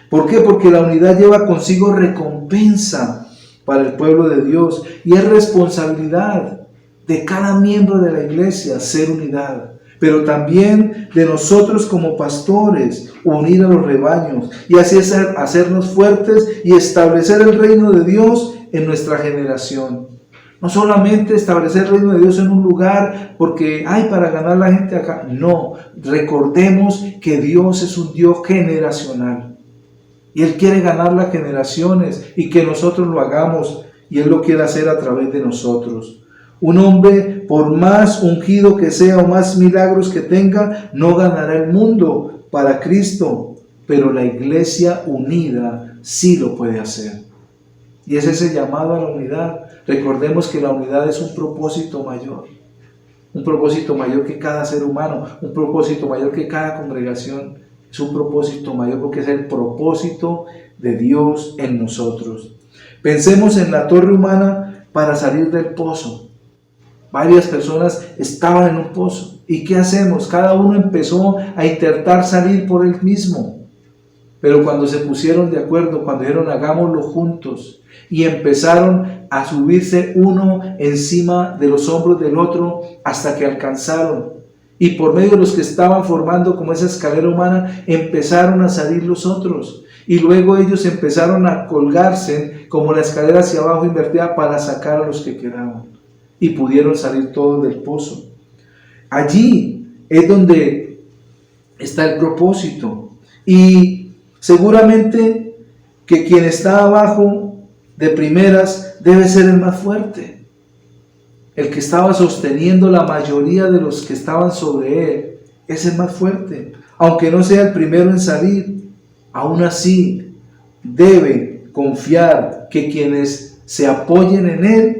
¿Por qué? Porque la unidad lleva consigo recompensa para el pueblo de Dios y es responsabilidad de cada miembro de la iglesia ser unidad, pero también de nosotros como pastores unir a los rebaños y así hacernos fuertes y establecer el reino de Dios en nuestra generación. No solamente establecer el reino de Dios en un lugar porque hay para ganar la gente acá, no, recordemos que Dios es un Dios generacional y Él quiere ganar las generaciones y que nosotros lo hagamos y Él lo quiere hacer a través de nosotros. Un hombre, por más ungido que sea o más milagros que tenga, no ganará el mundo para Cristo, pero la iglesia unida sí lo puede hacer. Y es ese llamado a la unidad. Recordemos que la unidad es un propósito mayor que cada ser humano, un propósito mayor que cada congregación. Es un propósito mayor porque es el propósito de Dios en nosotros. Pensemos en la torre humana para salir del pozo. Varias personas estaban en un pozo. ¿Y qué hacemos? Cada uno empezó a intentar salir por él mismo. Pero cuando se pusieron de acuerdo, cuando dijeron hagámoslo juntos y empezaron a subirse uno encima de los hombros del otro hasta que alcanzaron. Y por medio de los que estaban formando como esa escalera humana, empezaron a salir los otros. Y luego ellos empezaron a colgarse como la escalera hacia abajo invertida para sacar a los que quedaban. Y pudieron salir todos del pozo. Allí es donde está el propósito. Y seguramente que quien está abajo de primeras debe ser el más fuerte. El que estaba sosteniendo la mayoría de los que estaban sobre él es el más fuerte. Aunque no sea el primero en salir, aún así debe confiar que quienes se apoyen en él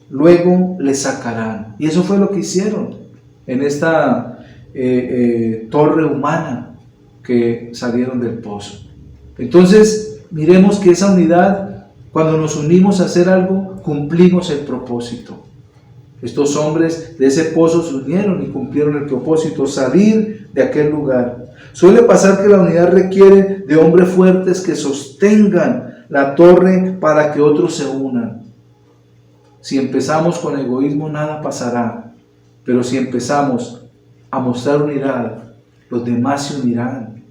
luego le sacarán. Y eso fue lo que hicieron en esta torre humana que salieron del pozo. Entonces, miremos que esa unidad, cuando nos unimos a hacer algo, cumplimos el propósito. Estos hombres de ese pozo se unieron y cumplieron el propósito, salir de aquel lugar. Suele pasar que la unidad requiere de hombres fuertes que sostengan la torre para que otros se unan. Si empezamos con egoísmo, nada pasará. Pero si empezamos a mostrar unidad, los demás se unirán,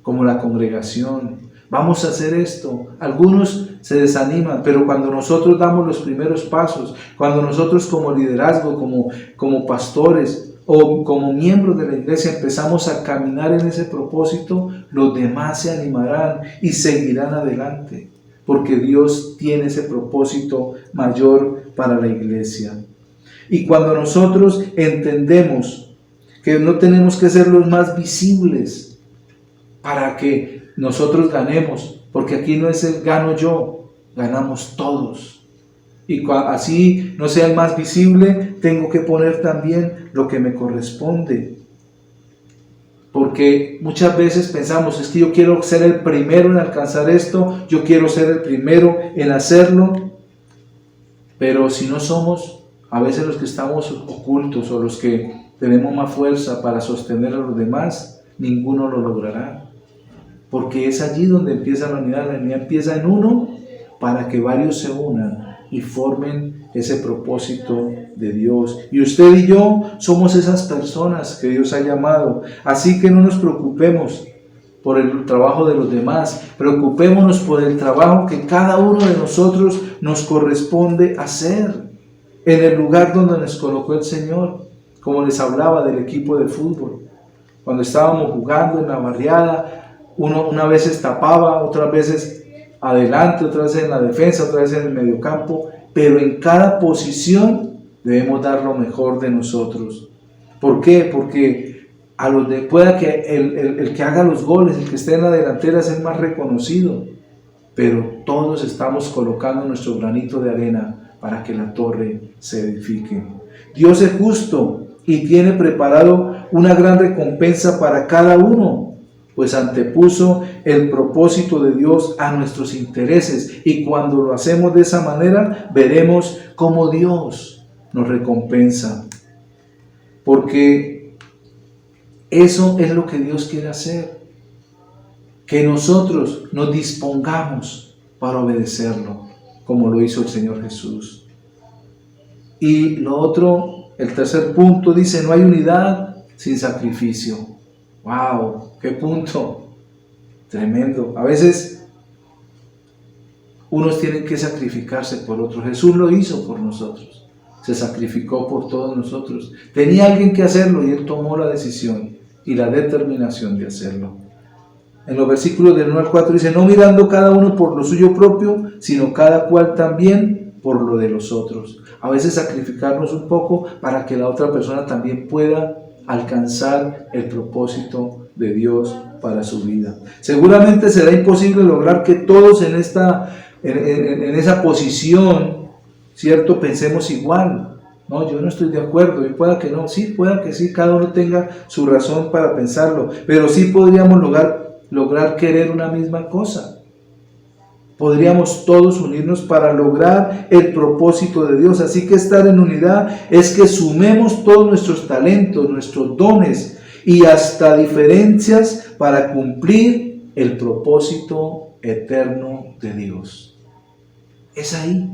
como la congregación. Vamos a hacer esto. Algunos se desaniman, pero cuando nosotros damos los primeros pasos, cuando nosotros como liderazgo, como pastores o como miembros de la iglesia empezamos a caminar en ese propósito, los demás se animarán y seguirán adelante, porque Dios tiene ese propósito mayor para la iglesia. Y cuando nosotros entendemos que no tenemos que ser los más visibles para que nosotros ganemos, porque aquí no es el gano yo, ganamos todos. Y así no sea el más visible, tengo que poner también lo que me corresponde. Porque muchas veces pensamos, es que yo quiero ser el primero en alcanzar esto, yo quiero ser el primero en hacerlo, pero si no somos, a veces los que estamos ocultos o los que tenemos más fuerza para sostener a los demás, ninguno lo logrará. Porque es allí donde empieza la unidad empieza en uno para que varios se unan y formen ese propósito de Dios. Y usted y yo somos esas personas que Dios ha llamado. Así que no nos preocupemos por el trabajo de los demás, preocupémonos por el trabajo que cada uno de nosotros nos corresponde hacer en el lugar donde nos colocó el Señor. Como les hablaba del equipo de fútbol, cuando estábamos jugando en la barriada, una vez tapaba, otras veces adelante, otras veces en la defensa, otras veces en el mediocampo, pero en cada posición debemos dar lo mejor de nosotros. ¿Por qué? Porque pueda que el que haga los goles, el que esté en la delantera es el más reconocido, pero todos estamos colocando nuestro granito de arena para que la torre se edifique. Dios es justo y tiene preparado una gran recompensa para cada uno, pues antepuso el propósito de Dios a nuestros intereses, y cuando lo hacemos de esa manera, veremos cómo Dios nos recompensa, porque eso es lo que Dios quiere hacer, que nosotros nos dispongamos para obedecerlo, como lo hizo el Señor Jesús. Y lo otro, el tercer punto, dice, no hay unidad sin sacrificio. ¡Wow! ¡Qué punto! Tremendo. A veces unos tienen que sacrificarse por otros. Jesús lo hizo por nosotros. Se sacrificó por todos nosotros. Tenía alguien que hacerlo y Él tomó la decisión y la determinación de hacerlo. En los versículos del 1 al 4 dice, no mirando cada uno por lo suyo propio, sino cada cual también por lo de los otros. A veces sacrificarnos un poco para que la otra persona también pueda alcanzar el propósito de Dios para su vida. Seguramente será imposible lograr que todos en esa posición, ¿cierto?, pensemos igual. No, yo no estoy de acuerdo, y pueda que no, sí, pueda que sí, cada uno tenga su razón para pensarlo, pero sí podríamos lograr querer una misma cosa. Podríamos todos unirnos para lograr el propósito de Dios. Así que estar en unidad es que sumemos todos nuestros talentos, nuestros dones y hasta diferencias para cumplir el propósito eterno de Dios. Es ahí.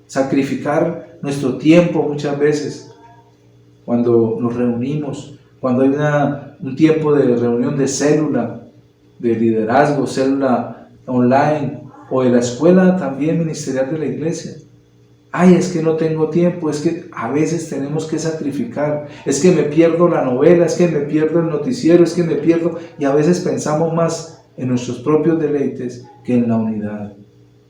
Sacrificar nuestro tiempo muchas veces cuando nos reunimos, cuando hay un tiempo de reunión de célula, de liderazgo, célula online o de la escuela también ministerial de la iglesia. Ay, es que no tengo tiempo, es que a veces tenemos que sacrificar, es que me pierdo la novela, es que me pierdo el noticiero, es que me pierdo, y a veces pensamos más en nuestros propios deleites que en la unidad.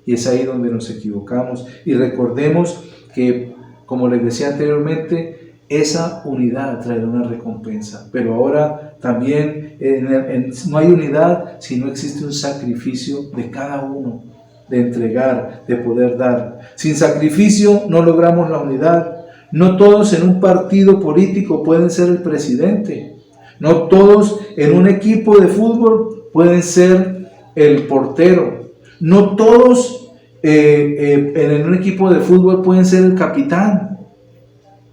Y es ahí donde nos equivocamos. Y recordemos que, como les decía anteriormente, esa unidad traerá una recompensa. Pero ahora también no hay unidad si no existe un sacrificio de cada uno, de entregar, de poder dar. Sin sacrificio no logramos la unidad. No todos en un partido político pueden ser el presidente. No todos en un equipo de fútbol pueden ser el portero. No todos en un equipo de fútbol pueden ser el capitán.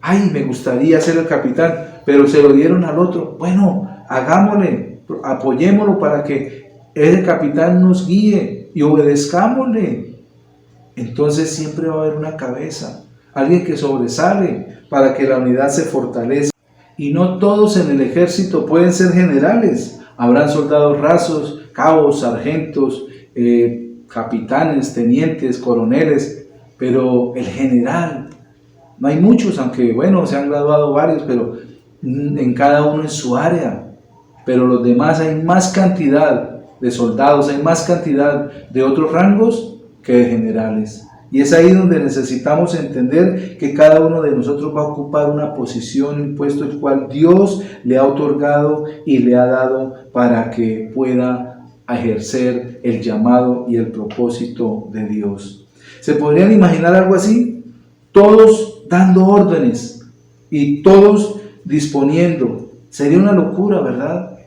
ay, me gustaría ser el capitán, pero se lo dieron al otro. Bueno, hagámosle, apoyémoslo para que el capitán nos guíe y obedezcámosle. Entonces siempre va a haber una cabeza, alguien que sobresale para que la unidad se fortalezca. Y no todos en el ejército pueden ser generales. Habrán soldados rasos, cabos, sargentos, capitanes, tenientes, coroneles, pero el general, no hay muchos, aunque bueno, se han graduado varios, pero en cada uno en su área. Pero los demás hay más cantidad de soldados, hay más cantidad de otros rangos que de generales. Y es ahí donde necesitamos entender que cada uno de nosotros va a ocupar una posición, un puesto el cual Dios le ha otorgado y le ha dado para que pueda ejercer el llamado y el propósito de Dios. ¿Se podrían imaginar algo así? Todos dando órdenes y todos disponiendo. Sería una locura, ¿verdad?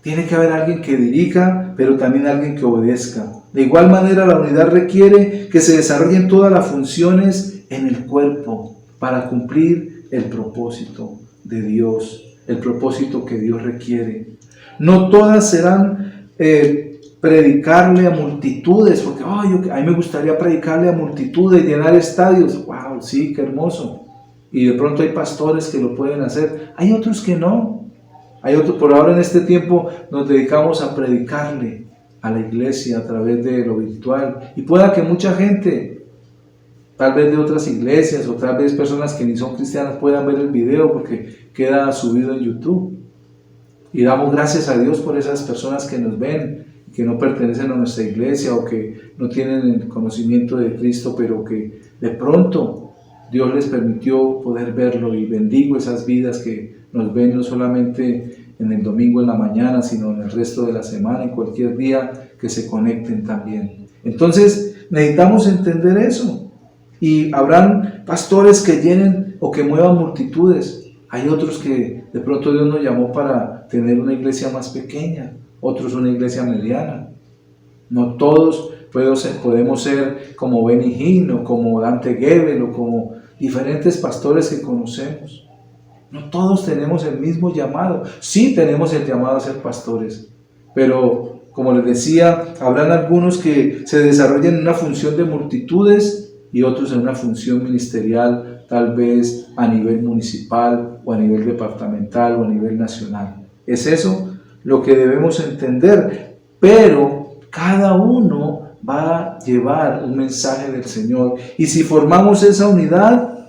Tiene que haber alguien que dirija, pero también alguien que obedezca. De igual manera, la unidad requiere que se desarrollen todas las funciones en el cuerpo para cumplir el propósito de Dios, el propósito que Dios requiere. No todas serán predicarle a multitudes, porque a mí me gustaría predicarle a multitudes, llenar estadios. ¡Wow! Sí, qué hermoso. Y de pronto hay pastores que lo pueden hacer. Hay otros que no. Hay otros, por ahora en este tiempo nos dedicamos a predicarle a la iglesia a través de lo virtual. Y pueda que mucha gente, tal vez de otras iglesias o tal vez personas que ni son cristianas, puedan ver el video porque queda subido en YouTube. Y damos gracias a Dios por esas personas que nos ven, que no pertenecen a nuestra iglesia o que no tienen el conocimiento de Cristo, pero que de pronto Dios les permitió poder verlo, y bendigo esas vidas que nos ven no solamente en el domingo en la mañana, sino en el resto de la semana, en cualquier día que se conecten también. Entonces necesitamos entender eso, y habrán pastores que llenen o que muevan multitudes. Hay otros que de pronto Dios nos llamó para tener una iglesia más pequeña, otros una iglesia mediana. No todos podemos ser como Benny Hinn o como Dante Gebel o como diferentes pastores que conocemos. No todos tenemos el mismo llamado. Sí tenemos el llamado a ser pastores, pero como les decía, habrán algunos que se desarrollen en una función de multitudes y otros en una función ministerial, tal vez a nivel municipal o a nivel departamental o a nivel nacional. Es eso lo que debemos entender, pero cada uno va a llevar un mensaje del Señor, y si formamos esa unidad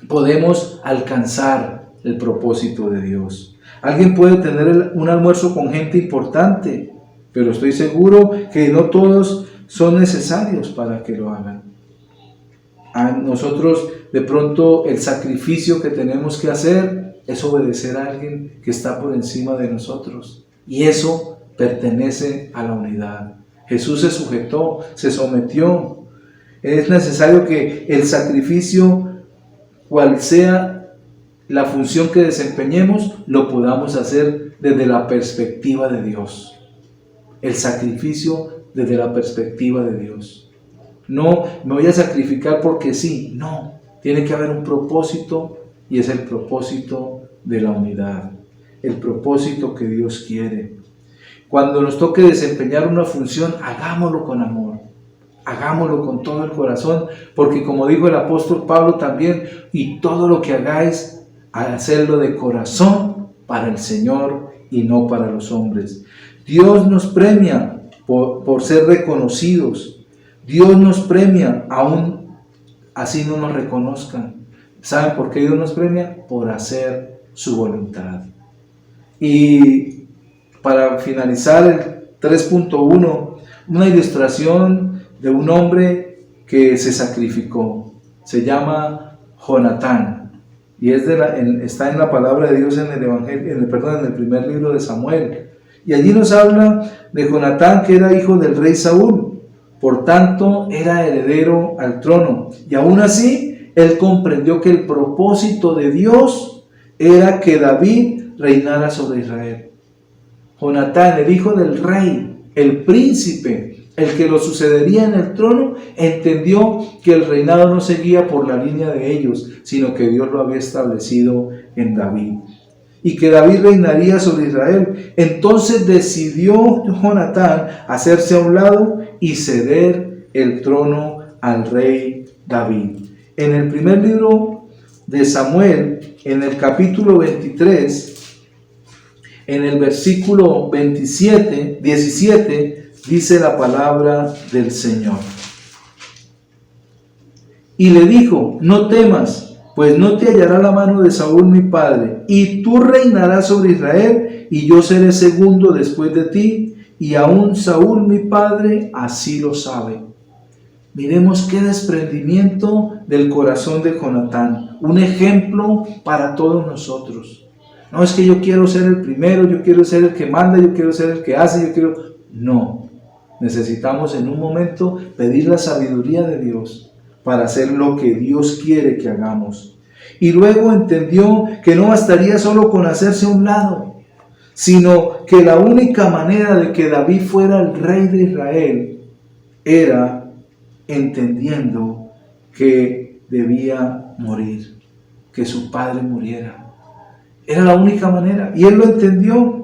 podemos alcanzar el propósito de Dios. Alguien puede tener un almuerzo con gente importante, pero estoy seguro que no todos son necesarios para que lo hagan. A nosotros de pronto el sacrificio que tenemos que hacer es obedecer a alguien que está por encima de nosotros, y eso pertenece a la unidad. Jesús se sujetó, se sometió. Es necesario que el sacrificio, cual sea la función que desempeñemos, lo podamos hacer desde la perspectiva de Dios. El sacrificio desde la perspectiva de Dios. No me voy a sacrificar porque sí, no. Tiene que haber un propósito, y es el propósito de la unidad. El propósito que Dios quiere. Cuando nos toque desempeñar una función, hagámoslo con amor, hagámoslo con todo el corazón, porque como dijo el apóstol Pablo también, y todo lo que hagáis, hacerlo de corazón para el Señor y no para los hombres. Dios nos premia por ser reconocidos. Dios nos premia aún así no nos reconozcan. ¿Saben por qué Dios nos premia? Por hacer su voluntad. Y para finalizar el 3.1, una ilustración de un hombre que se sacrificó. Se llama Jonatán, y está en la palabra de Dios en el Evangelio, en el primer libro de Samuel. Y allí nos habla de Jonatán, que era hijo del rey Saúl, por tanto era heredero al trono. Y aún así, él comprendió que el propósito de Dios era que David reinara sobre Israel. Jonatán, el hijo del rey, el príncipe, el que lo sucedería en el trono, entendió que el reinado no seguía por la línea de ellos, sino que Dios lo había establecido en David, y que David reinaría sobre Israel. Entonces decidió Jonatán hacerse a un lado y ceder el trono al rey David. En el primer libro de Samuel, en el capítulo 23, en el versículo 17, dice la palabra del Señor. Y le dijo: no temas, pues no te hallará la mano de Saúl mi padre, y tú reinarás sobre Israel, y yo seré segundo después de ti, y aún Saúl mi padre así lo sabe. Miremos qué desprendimiento del corazón de Jonatán, un ejemplo para todos nosotros. No es que yo quiero ser el primero, yo quiero ser el que manda, yo quiero ser el que hace, No, necesitamos en un momento pedir la sabiduría de Dios para hacer lo que Dios quiere que hagamos. Y luego entendió que no bastaría solo con hacerse a un lado, sino que la única manera de que David fuera el rey de Israel era entendiendo que debía morir, que su padre muriera. Era la única manera, y él lo entendió.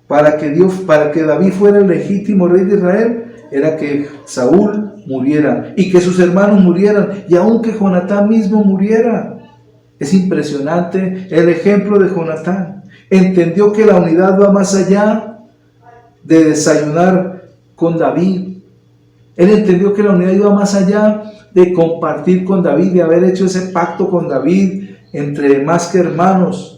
Para que David fuera el legítimo rey de Israel, era que Saúl muriera y que sus hermanos murieran, y aun que Jonatán mismo muriera. Es impresionante el ejemplo de Jonatán. Entendió que la unidad va más allá de desayunar con David. Él entendió que la unidad iba más allá de compartir con David, de haber hecho ese pacto con David entre más que hermanos,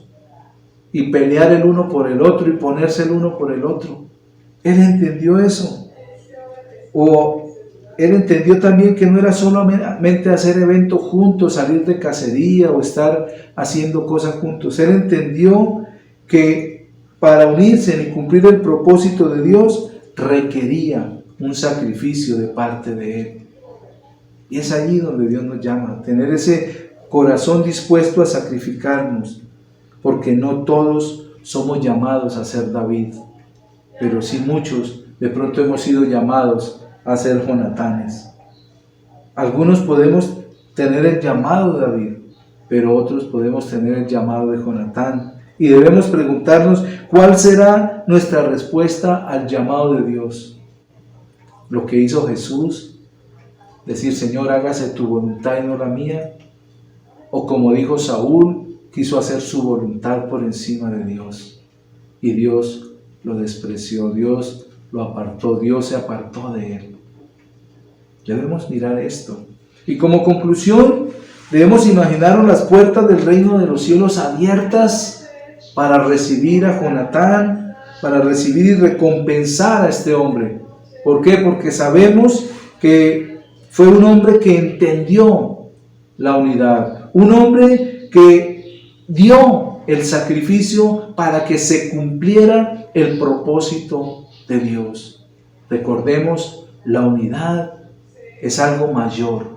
y pelear el uno por el otro y ponerse el uno por el otro. Él entendió eso. Él entendió también que no era solamente hacer eventos juntos, salir de cacería o estar haciendo cosas juntos. Él entendió que para unirse y cumplir el propósito de Dios requería un sacrificio de parte de Él. Y es allí donde Dios nos llama, tener ese corazón dispuesto a sacrificarnos. Porque no todos somos llamados a ser David, pero sí muchos de pronto hemos sido llamados a ser Jonatanes. Algunos podemos tener el llamado de David, pero otros podemos tener el llamado de Jonatán. Y debemos preguntarnos cuál será nuestra respuesta al llamado de Dios. Lo que hizo Jesús, decir: Señor, hágase tu voluntad y no la mía. O como dijo Saúl, quiso hacer su voluntad por encima de Dios, y Dios lo despreció, Dios lo apartó, Dios se apartó de él. Debemos mirar esto. Y como conclusión, debemos imaginar las puertas del reino de los cielos abiertas para recibir a Jonatán, para recibir y recompensar a este hombre. ¿Por qué? Porque sabemos que fue un hombre que entendió la unidad, un hombre que dio el sacrificio para que se cumpliera el propósito de Dios. Recordemos, la unidad es algo mayor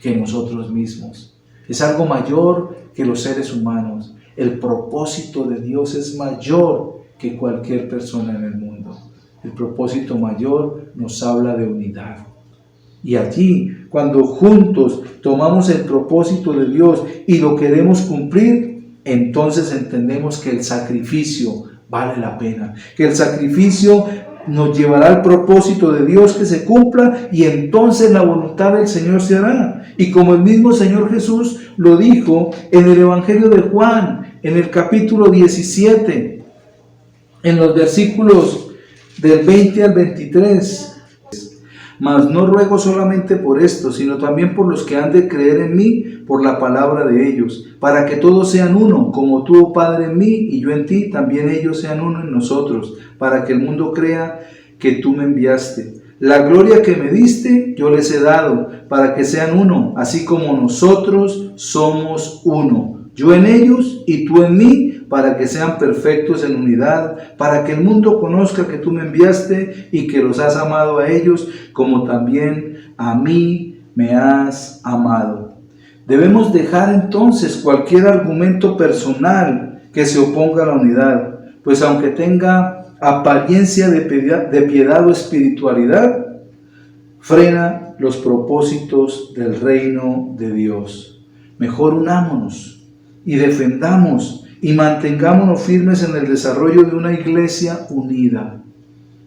que nosotros mismos, es algo mayor que los seres humanos. El propósito de Dios es mayor que cualquier persona en el mundo. El propósito mayor nos habla de unidad. Y allí, cuando juntos tomamos el propósito de Dios y lo queremos cumplir, entonces entendemos que el sacrificio vale la pena, que el sacrificio nos llevará al propósito de Dios que se cumpla, y entonces la voluntad del Señor se hará. Y como el mismo Señor Jesús lo dijo en el Evangelio de Juan, en el capítulo 17, en los versículos del 20 al 23: mas no ruego solamente por esto, sino también por los que han de creer en mí por la palabra de ellos, para que todos sean uno, como tú, oh Padre, en mí y yo en ti, también ellos sean uno en nosotros, para que el mundo crea que tú me enviaste. La gloria que me diste, yo les he dado, para que sean uno, así como nosotros somos uno. Yo en ellos y tú en mí, para que sean perfectos en unidad, para que el mundo conozca que tú me enviaste y que los has amado a ellos, como también a mí me has amado. Debemos dejar entonces cualquier argumento personal que se oponga a la unidad, pues aunque tenga apariencia de piedad o espiritualidad, frena los propósitos del reino de Dios. Mejor unámonos y defendamos y mantengámonos firmes en el desarrollo de una iglesia unida,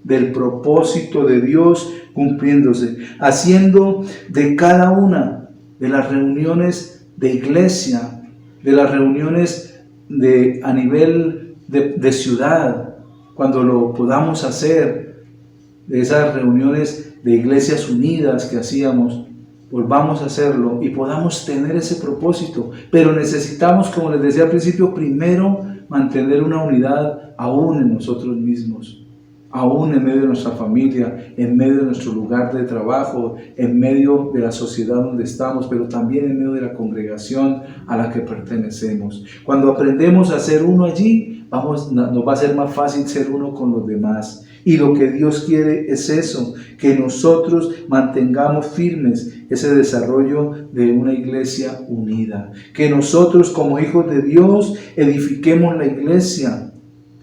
del propósito de Dios cumpliéndose, haciendo de cada una de las reuniones de iglesia, de las reuniones a nivel de ciudad, cuando lo podamos hacer, de esas reuniones de iglesias unidas que hacíamos, volvamos a hacerlo y podamos tener ese propósito. Pero necesitamos, como les decía al principio, primero mantener una unidad aún en nosotros mismos, aún en medio de nuestra familia, en medio de nuestro lugar de trabajo, en medio de la sociedad donde estamos, pero también en medio de la congregación a la que pertenecemos. Cuando aprendemos a ser uno allí, nos va a ser más fácil ser uno con los demás. Y lo que Dios quiere es eso, que nosotros mantengamos firmes ese desarrollo de una iglesia unida. Que nosotros como hijos de Dios edifiquemos la iglesia,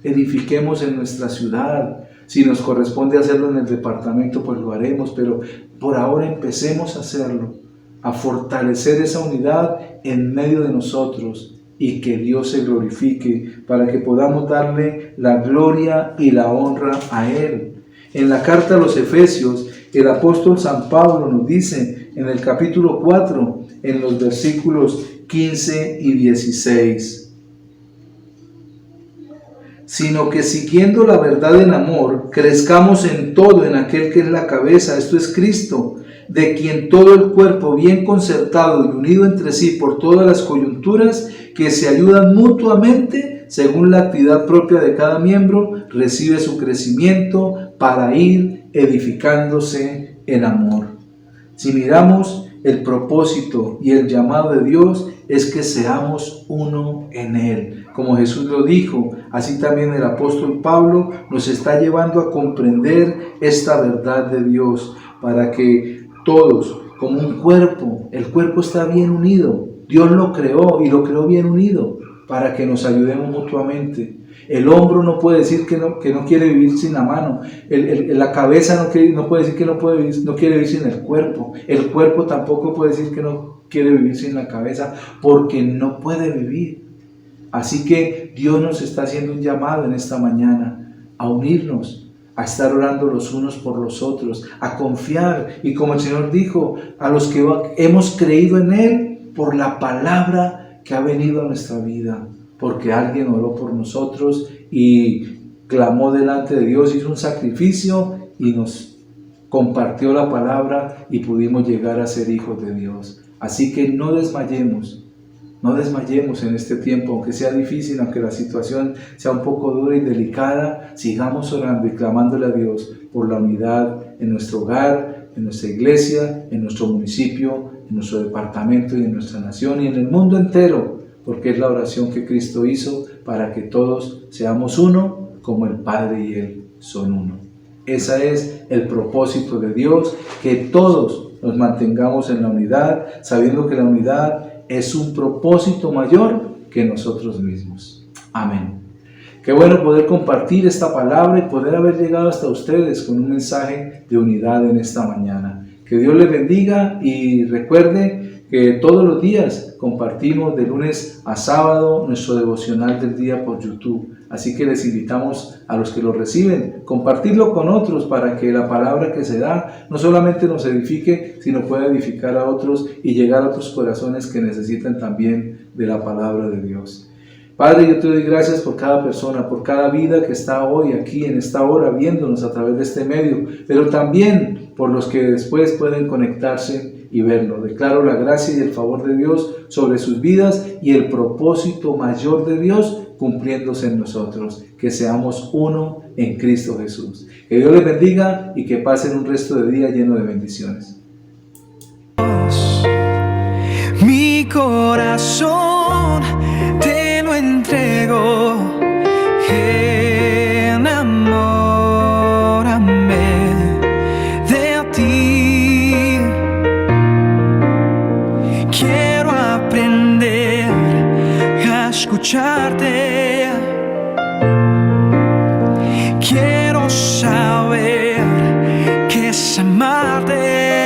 edifiquemos en nuestra ciudad. Si nos corresponde hacerlo en el departamento, pues lo haremos, pero por ahora empecemos a hacerlo, a fortalecer esa unidad en medio de nosotros y que Dios se glorifique para que podamos darle la gloria y la honra a Él. En la carta a los Efesios, el apóstol San Pablo nos dice en el capítulo 4, en los versículos 15 y 16, sino que siguiendo la verdad en amor, crezcamos en todo en aquel que es la cabeza, esto es Cristo, de quien todo el cuerpo bien concertado y unido entre sí por todas las coyunturas que se ayudan mutuamente según la actividad propia de cada miembro, recibe su crecimiento para ir edificándose en amor. Si miramos el propósito y el llamado de Dios es que seamos uno en Él. Como Jesús lo dijo, así también el apóstol Pablo nos está llevando a comprender esta verdad de Dios para que todos, como un cuerpo, el cuerpo está bien unido. Dios lo creó y lo creó bien unido para que nos ayudemos mutuamente. El hombro no puede decir que no quiere vivir sin la mano. La cabeza no puede decir que no quiere vivir sin el cuerpo. El cuerpo tampoco puede decir que no quiere vivir sin la cabeza porque no puede vivir. Así que Dios nos está haciendo un llamado en esta mañana a unirnos, a estar orando los unos por los otros, a confiar. Y como el Señor dijo, a los que hemos creído en Él por la palabra que ha venido a nuestra vida, porque alguien oró por nosotros y clamó delante de Dios, hizo un sacrificio y nos compartió la palabra y pudimos llegar a ser hijos de Dios. Así que no desmayemos en este tiempo, aunque sea difícil, aunque la situación sea un poco dura y delicada, sigamos orando y clamándole a Dios por la unidad en nuestro hogar, en nuestra iglesia, en nuestro municipio, en nuestro departamento y en nuestra nación y en el mundo entero, porque es la oración que Cristo hizo para que todos seamos uno, como el Padre y Él son uno. Ese es el propósito de Dios, que todos nos mantengamos en la unidad, sabiendo que la unidad es un propósito mayor que nosotros mismos. Amén. Qué bueno poder compartir esta palabra y poder haber llegado hasta ustedes con un mensaje de unidad en esta mañana. Que Dios les bendiga y recuerde que todos los días compartimos de lunes a sábado nuestro devocional del día por YouTube. Así que les invitamos a los que lo reciben, compartirlo con otros para que la palabra que se da no solamente nos edifique, sino pueda edificar a otros y llegar a otros corazones que necesitan también de la palabra de Dios. Padre, yo te doy gracias por cada persona, por cada vida que está hoy aquí en esta hora viéndonos a través de este medio, pero también por los que después pueden conectarse y verlo. Declaro la gracia y el favor de Dios sobre sus vidas y el propósito mayor de Dios cumpliéndose en nosotros, que seamos uno en Cristo Jesús. Que Dios les bendiga y que pasen un resto de día lleno de bendiciones. Mi corazón te lo entrego, enamórame de ti. Quiero aprender a escucharte, quiero saber qué es amarte.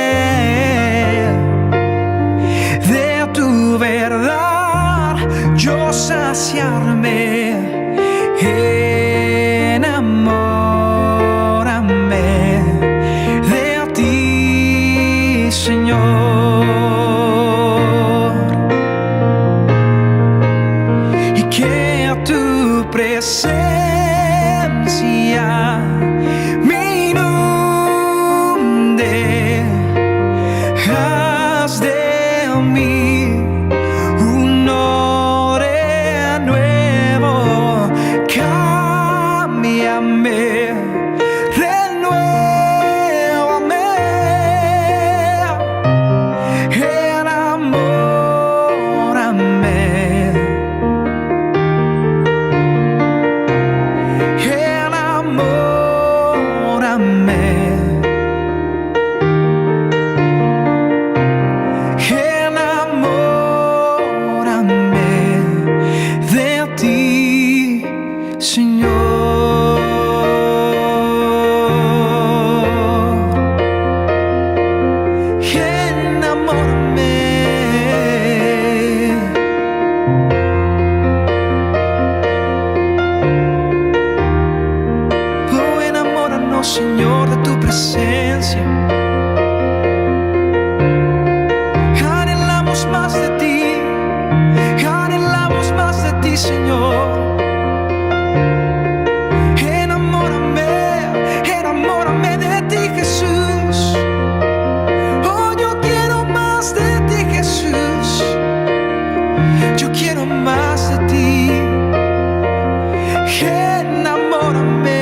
Anhelamos, Señor, de tu presencia. Anhelamos más de ti. Anhelamos más de ti, Señor. Enamórame de ti, Jesús. Oh, yo quiero más de ti, Jesús. Yo quiero más de ti. Enamórame.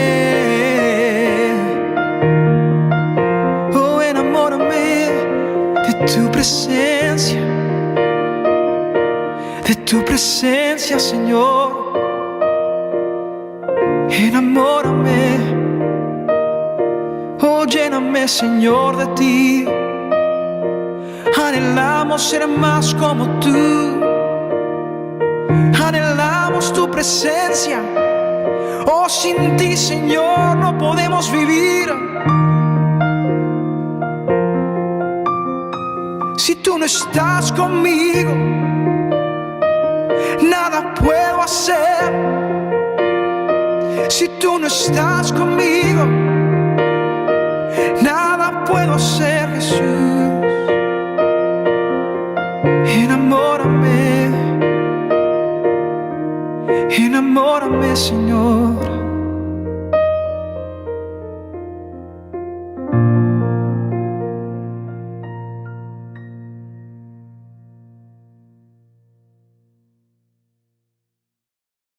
Oh, enamórame de tu presencia. De tu presencia, Señor. Enamórame. Oh, lléname, Señor, de ti. Anhelamos ser más como tú. Anhelamos tu presencia. Oh, sin ti, Señor, no podemos vivir. Si tú no estás conmigo, nada puedo hacer. Si tú no estás conmigo, nada puedo hacer, Jesús. Enamórame, enamórame, Señor.